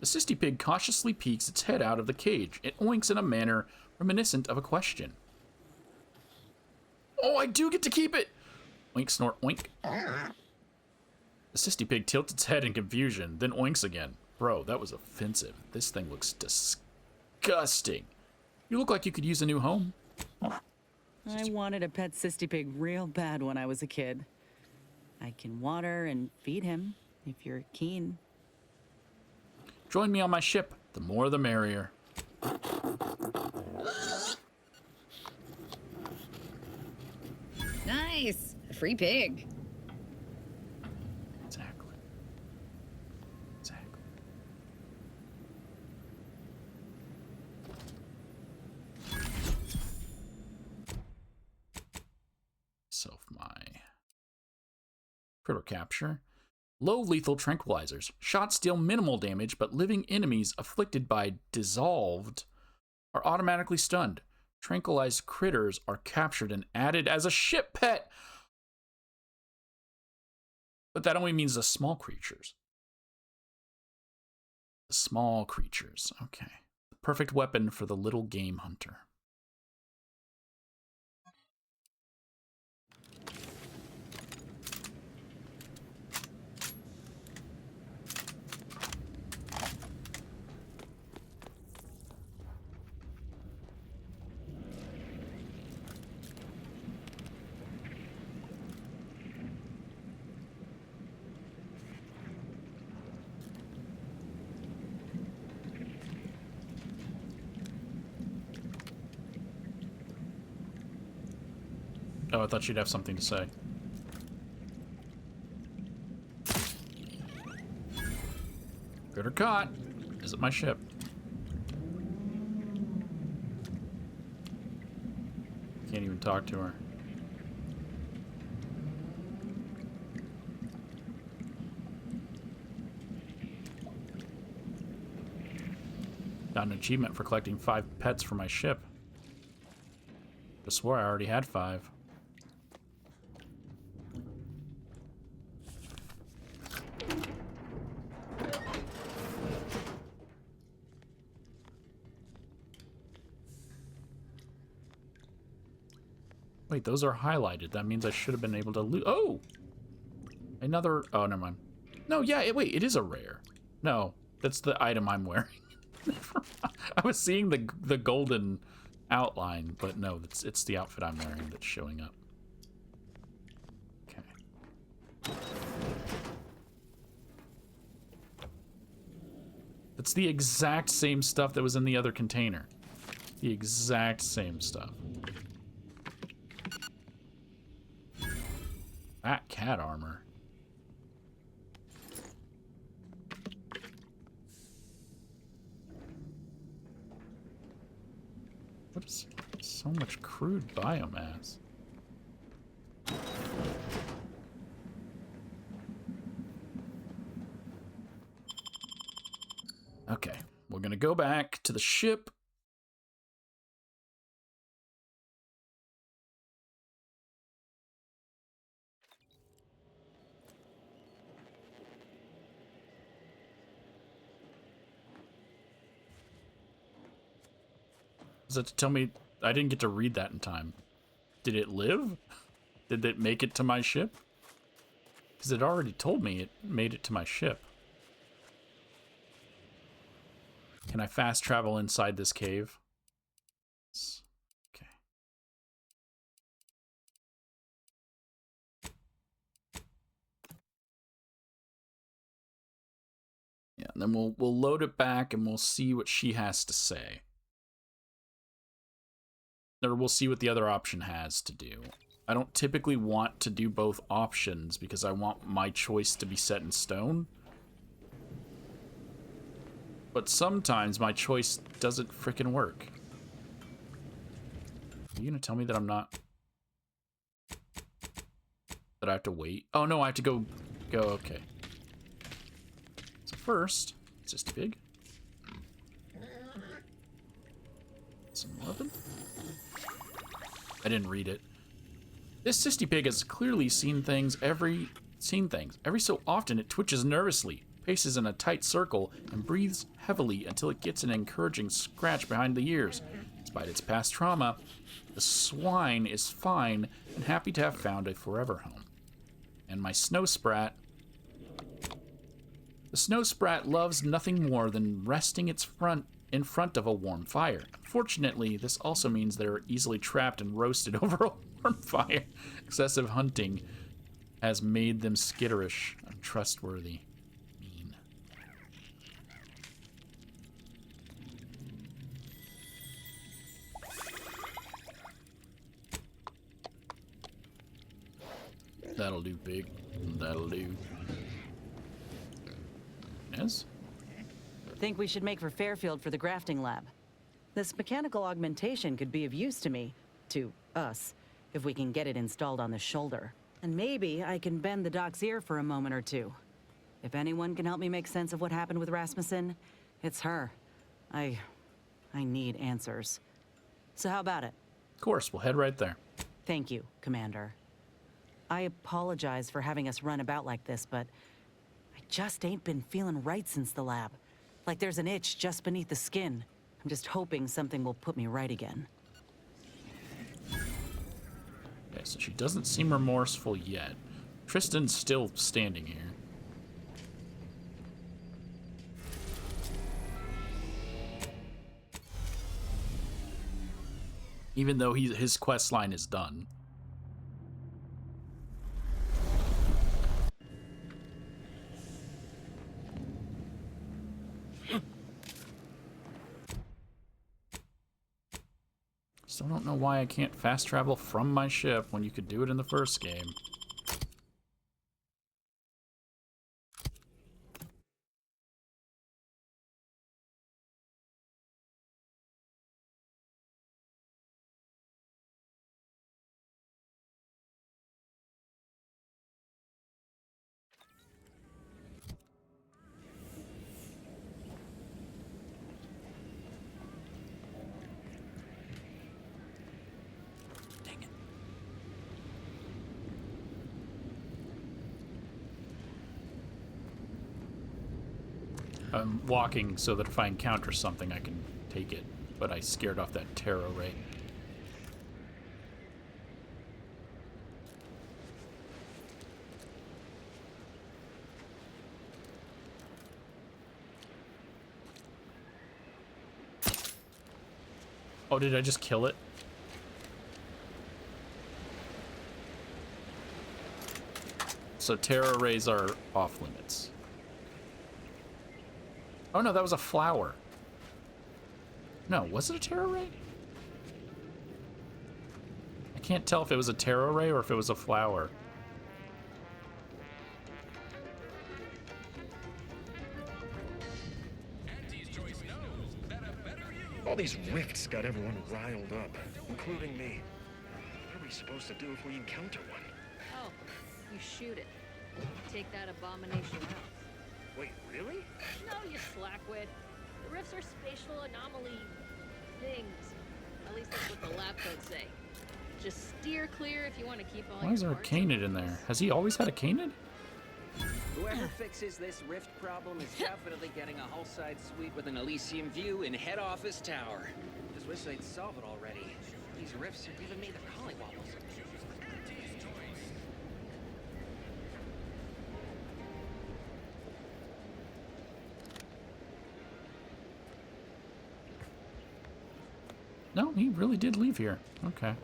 The sissy pig cautiously peeks its head out of the cage. It oinks in a manner reminiscent of a question. Oh, I do get to keep it! Oink, snort, oink. The sissy pig tilts its head in confusion, then oinks again. Bro, that was offensive. This thing looks disgusting. You look like you could use a new home. I wanted a pet sissy pig real bad when I was a kid. I can water and feed him, if you're keen. Join me on my ship. The more the merrier. Nice! A free pig. Exactly. Exactly. My critter capture. Low lethal tranquilizers. Shots deal minimal damage, but living enemies afflicted by dissolved are automatically stunned. Tranquilized critters are captured and added as a ship pet. But that only means the small creatures. The small creatures. Okay. The perfect weapon for the little game hunter. Oh, I thought she'd have something to say. Critter caught. Is it my ship? Can't even talk to her. Got an achievement for collecting 5 pets for my ship. I swore I already had 5. Wait, those are highlighted. That means I should have been able to loot. Oh! Another. Oh, never mind. No, yeah, wait, it is a rare. No, that's the item I'm wearing. I was seeing the golden outline, but no, it's the outfit I'm wearing that's showing up. Okay. It's the exact same stuff that was in the other container. The exact same stuff. cat armor. What is so much crude biomass? Okay, we're gonna go back to the ship. Does that tell me I didn't get to read that in time? Did it live? Did it make it to my ship? Because it already told me it made it to my ship. Can I fast travel inside this cave? Okay. Yeah, and then we'll load it back and we'll see what she has to say. Or we'll see what the other option has to do. I don't typically want to do both options because I want my choice to be set in stone. But sometimes my choice doesn't frickin' work. Are you gonna tell me that I'm not... that I have to wait? Oh no, I have to go, okay. So first, Sisty Pig. Some weapon? I didn't read it. This Sisty Pig has clearly seen things every so often it twitches nervously, paces in a tight circle, and breathes heavily until it gets an encouraging scratch behind the ears. Despite its past trauma, the swine is fine and happy to have found a forever home. And my snow sprat... The snow sprat loves nothing more than resting in front of a warm fire. Fortunately, this also means they're easily trapped and roasted over a warm fire. Excessive hunting has made them skitterish, untrustworthy, mean. That'll do, pig. That'll do. Yes? Think we should make for Fairfield for the grafting lab. This mechanical augmentation could be of use to me, to us, if we can get it installed on the shoulder. And maybe I can bend the doc's ear for a moment or two. If anyone can help me make sense of what happened with Rasmussen, it's her. I need answers. So how about it? Of course, we'll head right there. Thank you, Commander. I apologize for having us run about like this, but I just ain't been feeling right since the lab. Like there's an itch just beneath the skin. I'm just hoping something will put me right again. Okay, so she doesn't seem remorseful yet. Tristan's still standing here. Even though his quest line is done. Still don't know why I can't fast travel from my ship when you could do it in the first game. I'm walking so that if I encounter something, I can take it. But I scared off that terror ray. Oh, did I just kill it? So terror rays are off limits. Oh no, that was a flower. No, was it a terror ray? I can't tell if it was a terror ray or if it was a flower. All these rifts got everyone riled up, including me. What are we supposed to do if we encounter one? Oh, you shoot it. Take that abomination out. Wait, really? No, you slackwit. The rifts are spatial anomaly things. At least that's what the lab codes say. Just steer clear if you want to keep all Why is there a canid in there? Has he always had a canid? Whoever fixes this rift problem is definitely getting a hull-side suite with an Elysium view in head office tower. Just wish they'd solve it already. These rifts are giving me the collywobbles. No, he really did leave here. Okay.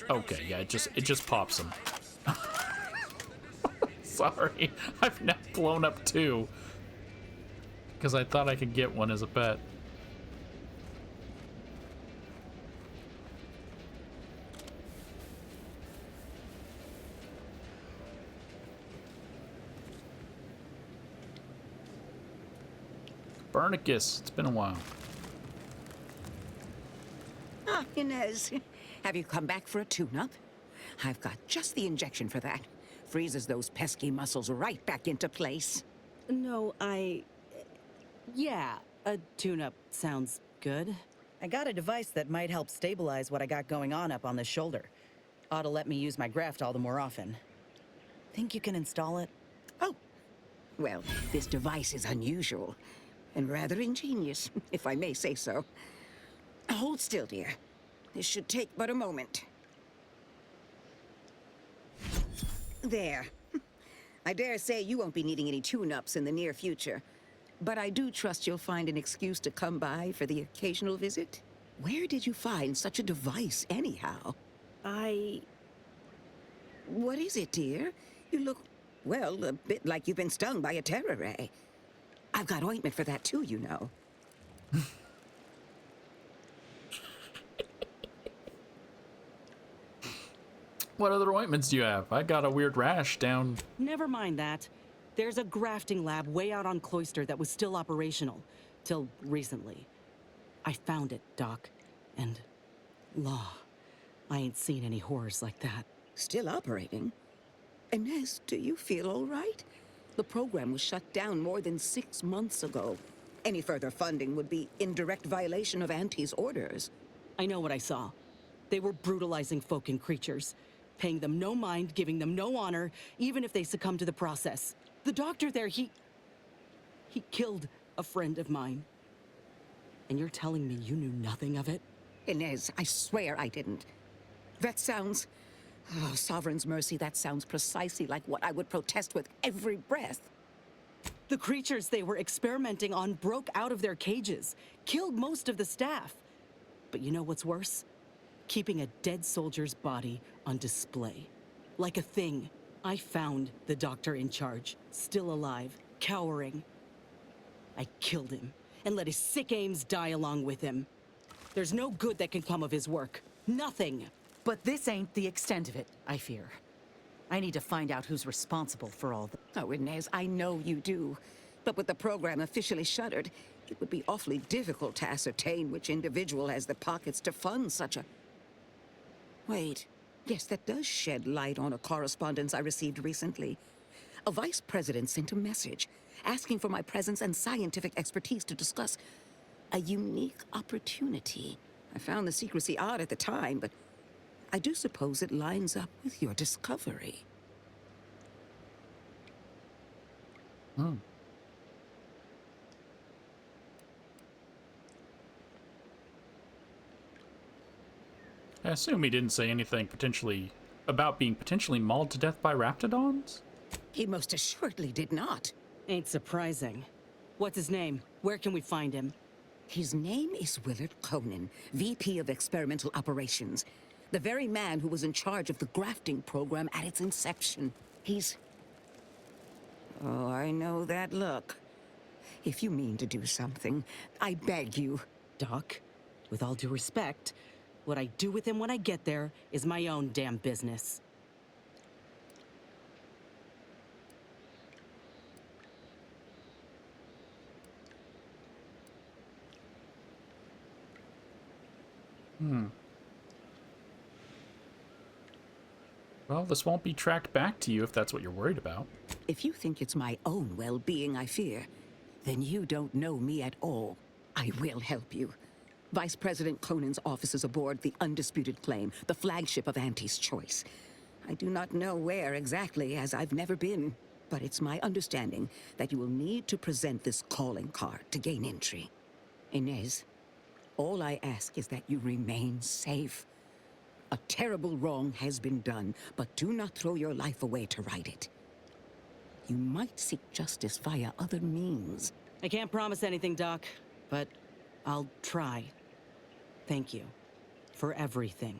Okay, yeah, it just pops him. Sorry, I've now blown up two because I thought I could get one as a pet. Copernicus, it's been a while. Ah, Inez, have you come back for a tune-up? I've got just the injection for that. Freezes those pesky muscles right back into place. No, yeah, a tune-up sounds good. I got a device that might help stabilize what I got going on up on the shoulder. Ought to let me use my graft all the more often. Think you can install it? Oh, well, this device is unusual and rather ingenious, if I may say so. Hold still, dear. This should take but a moment. There. I dare say you won't be needing any tune-ups in the near future. But I do trust you'll find an excuse to come by for the occasional visit. Where did you find such a device, anyhow? What is it, dear? You look, well, a bit like you've been stung by a terror ray. I've got ointment for that too, you know. What other ointments do you have? I got a weird rash down. Never mind that. There's a grafting lab way out on Cloister that was still operational. Till recently. I found it, Doc. And... law. I ain't seen any horrors like that. Still operating? Inez, do you feel all right? The program was shut down more than 6 months ago. Any further funding would be in direct violation of Auntie's orders. I know what I saw. They were brutalizing folk and creatures. Paying them no mind, giving them no honor, even if they succumb to the process. The doctor there, he killed a friend of mine. And you're telling me you knew nothing of it? Inez, I swear I didn't. That sounds... oh, Sovereign's mercy, that sounds precisely like what I would protest with every breath. The creatures they were experimenting on broke out of their cages, killed most of the staff. But you know what's worse? Keeping a dead soldier's body on display. Like a thing. I found the doctor in charge, still alive, cowering. I killed him, and let his sick aims die along with him. There's no good that can come of his work. Nothing. But this ain't the extent of it, I fear. I need to find out who's responsible for all the— Oh, Inez, I know you do. But with the program officially shuttered, it would be awfully difficult to ascertain which individual has the pockets to fund such a... Wait. Yes, that does shed light on a correspondence I received recently. A vice president sent a message asking for my presence and scientific expertise to discuss a unique opportunity. I found the secrecy odd at the time, but I do suppose it lines up with your discovery. Hmm. I assume he didn't say anything about being potentially mauled to death by raptidons? He most assuredly did not. Ain't surprising. What's his name? Where can we find him? His name is Willard Conan, VP of Experimental Operations. The very man who was in charge of the grafting program at its inception. He's... oh, I know that look. If you mean to do something, I beg you. Doc, with all due respect, what I do with him when I get there is my own damn business. Well, this won't be tracked back to you if that's what you're worried about. If you think it's my own well-being I fear, then you don't know me at all. I will help you. Vice President Conan's office is aboard the Undisputed Claim, the flagship of Auntie's Choice. I do not know where exactly, as I've never been, but it's my understanding that you will need to present this calling card to gain entry. Inez, all I ask is that you remain safe. A terrible wrong has been done, but do not throw your life away to right it. You might seek justice via other means. I can't promise anything, Doc, but I'll try. Thank you for everything.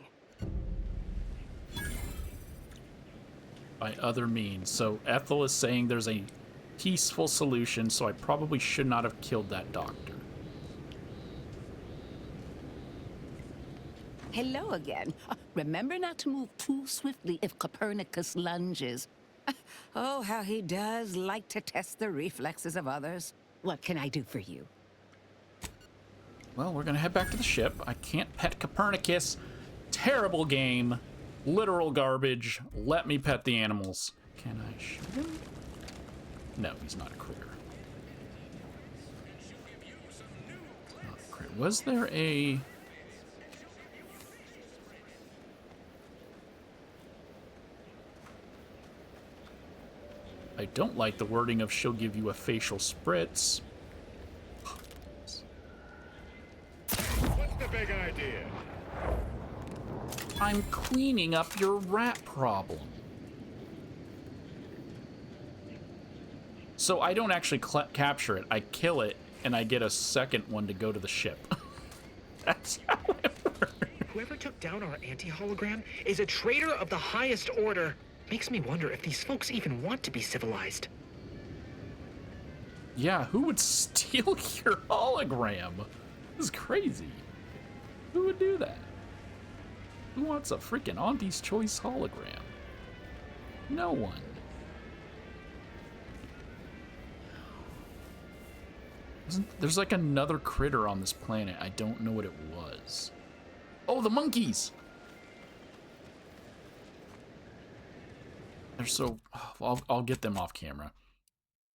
By other means. So Ethel is saying there's a peaceful solution, so I probably should not have killed that doctor. Hello again. Remember not to move too swiftly if Copernicus lunges. Oh, how he does like to test the reflexes of others. What can I do for you? Well, we're gonna head back to the ship. I can't pet Copernicus. Terrible game. Literal garbage. Let me pet the animals. Can I shoot him? No, he's not a critter. Not a critter. Was there a... I don't like the wording of she'll give you a facial spritz. What's the big idea? I'm cleaning up your rat problem. So I don't actually capture it. I kill it, and I get a second one to go to the ship. That's how it works. Whoever took down our anti-hologram is a traitor of the highest order. Makes me wonder if these folks even want to be civilized. Yeah, who would steal your hologram? This is crazy. Who would do that? Who wants a freaking Auntie's Choice hologram? No one. There's like another critter on this planet. I don't know what it was. Oh, the monkeys! They're so... I'll get them off camera.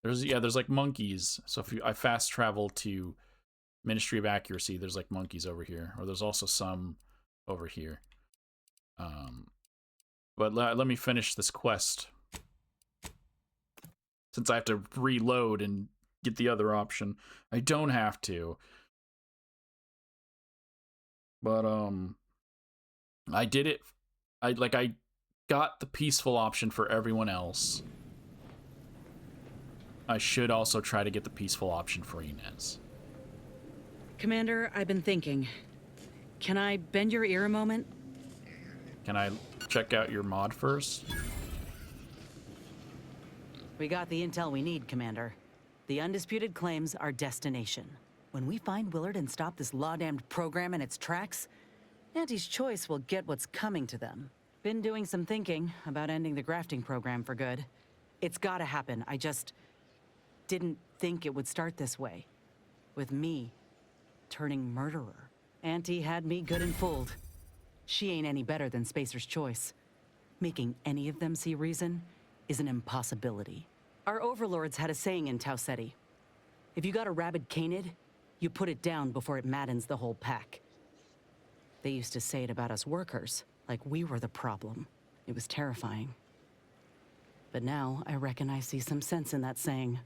There's like monkeys. So if I fast travel to Ministry of Accuracy, there's like monkeys over here. Or there's also some over here. But let me finish this quest. Since I have to reload and get the other option. I don't have to. But, I did it. I got the peaceful option for everyone else. I should also try to get the peaceful option for Inez. Commander, I've been thinking. Can I bend your ear a moment? Can I check out your mod first? We got the intel we need, Commander. The Undisputed Claim's our destination. When we find Willard and stop this law-damned program in its tracks, Auntie's Choice will get what's coming to them. Been doing some thinking about ending the grafting program for good. It's gotta happen. I just didn't think it would start this way. With me turning murderer. Auntie had me good and fooled. She ain't any better than Spacer's Choice. Making any of them see reason is an impossibility. Our overlords had a saying in Tau Ceti. If you got a rabid canid, you put it down before it maddens the whole pack. They used to say it about us workers, like we were the problem. It was terrifying. But now I reckon I see some sense in that saying.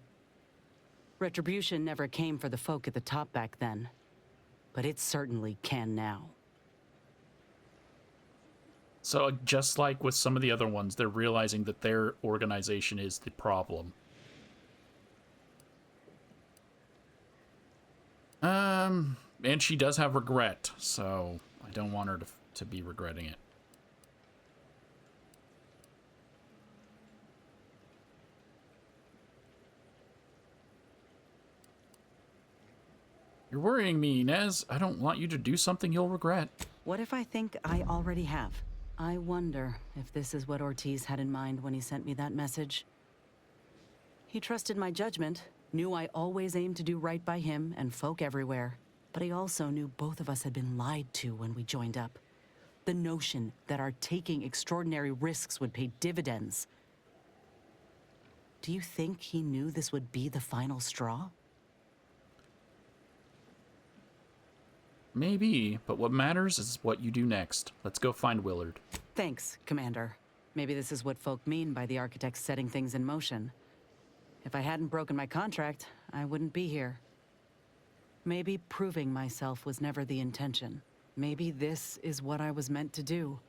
Retribution never came for the folk at the top back then, but it certainly can now. So just like with some of the other ones, they're realizing that their organization is the problem. And she does have regret, so I don't want her to be regretting it. You're worrying me, Inez. I don't want you to do something you'll regret. What if I think I already have? I wonder if this is what Ortiz had in mind when he sent me that message. He trusted my judgment, knew I always aimed to do right by him and folk everywhere. But he also knew both of us had been lied to when we joined up. The notion that our taking extraordinary risks would pay dividends. Do you think he knew this would be the final straw? Maybe, but what matters is what you do next. Let's go find Willard. Thanks, Commander. Maybe this is what folk mean by the architects setting things in motion. If I hadn't broken my contract, I wouldn't be here. Maybe proving myself was never the intention. Maybe this is what I was meant to do.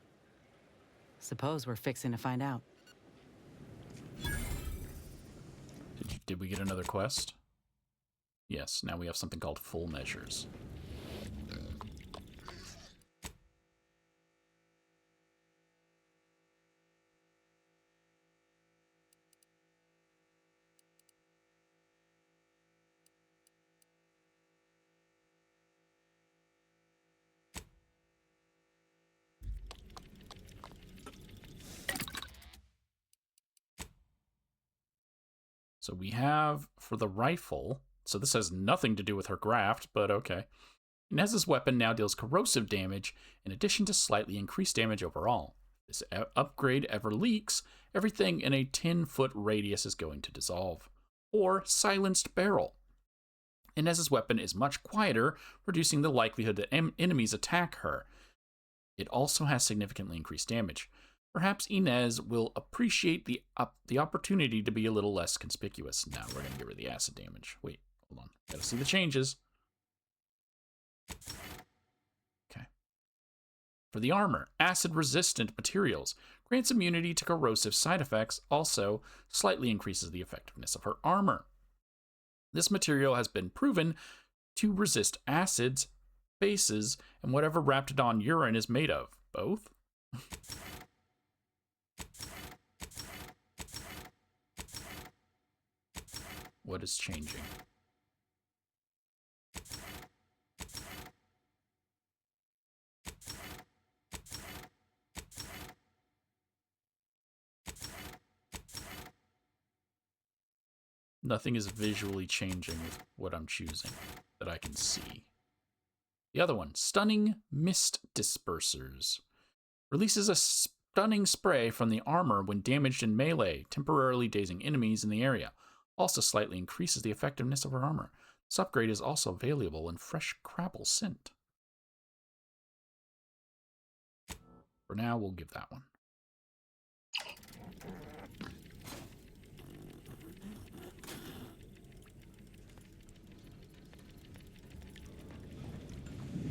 Suppose we're fixing to find out. Did we get another quest? Yes, now we have something called Full Measures. So we have, for the rifle, so this has nothing to do with her graft, but okay. Inez's weapon now deals corrosive damage, in addition to slightly increased damage overall. If this upgrade ever leaks, everything in a 10-foot radius is going to dissolve. Or Silenced Barrel. Inez's weapon is much quieter, reducing the likelihood that enemies attack her. It also has significantly increased damage. Perhaps Inez will appreciate the opportunity to be a little less conspicuous. Now we're going to get rid of the acid damage. Wait, hold on. Gotta see the changes. Okay. For the armor, acid-resistant materials grants immunity to corrosive side effects, also slightly increases the effectiveness of her armor. This material has been proven to resist acids, bases, and whatever Raptidon urine is made of. Both? What is changing? Nothing is visually changing with what I'm choosing that I can see. The other one, Stunning Mist Dispersers. Releases a stunning spray from the armor when damaged in melee, temporarily dazing enemies in the area. Also slightly increases the effectiveness of her armor. This upgrade is also available in Fresh Crabble Scent. For now, we'll give that one.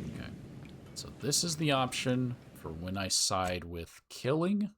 Okay, so this is the option for when I side with killing.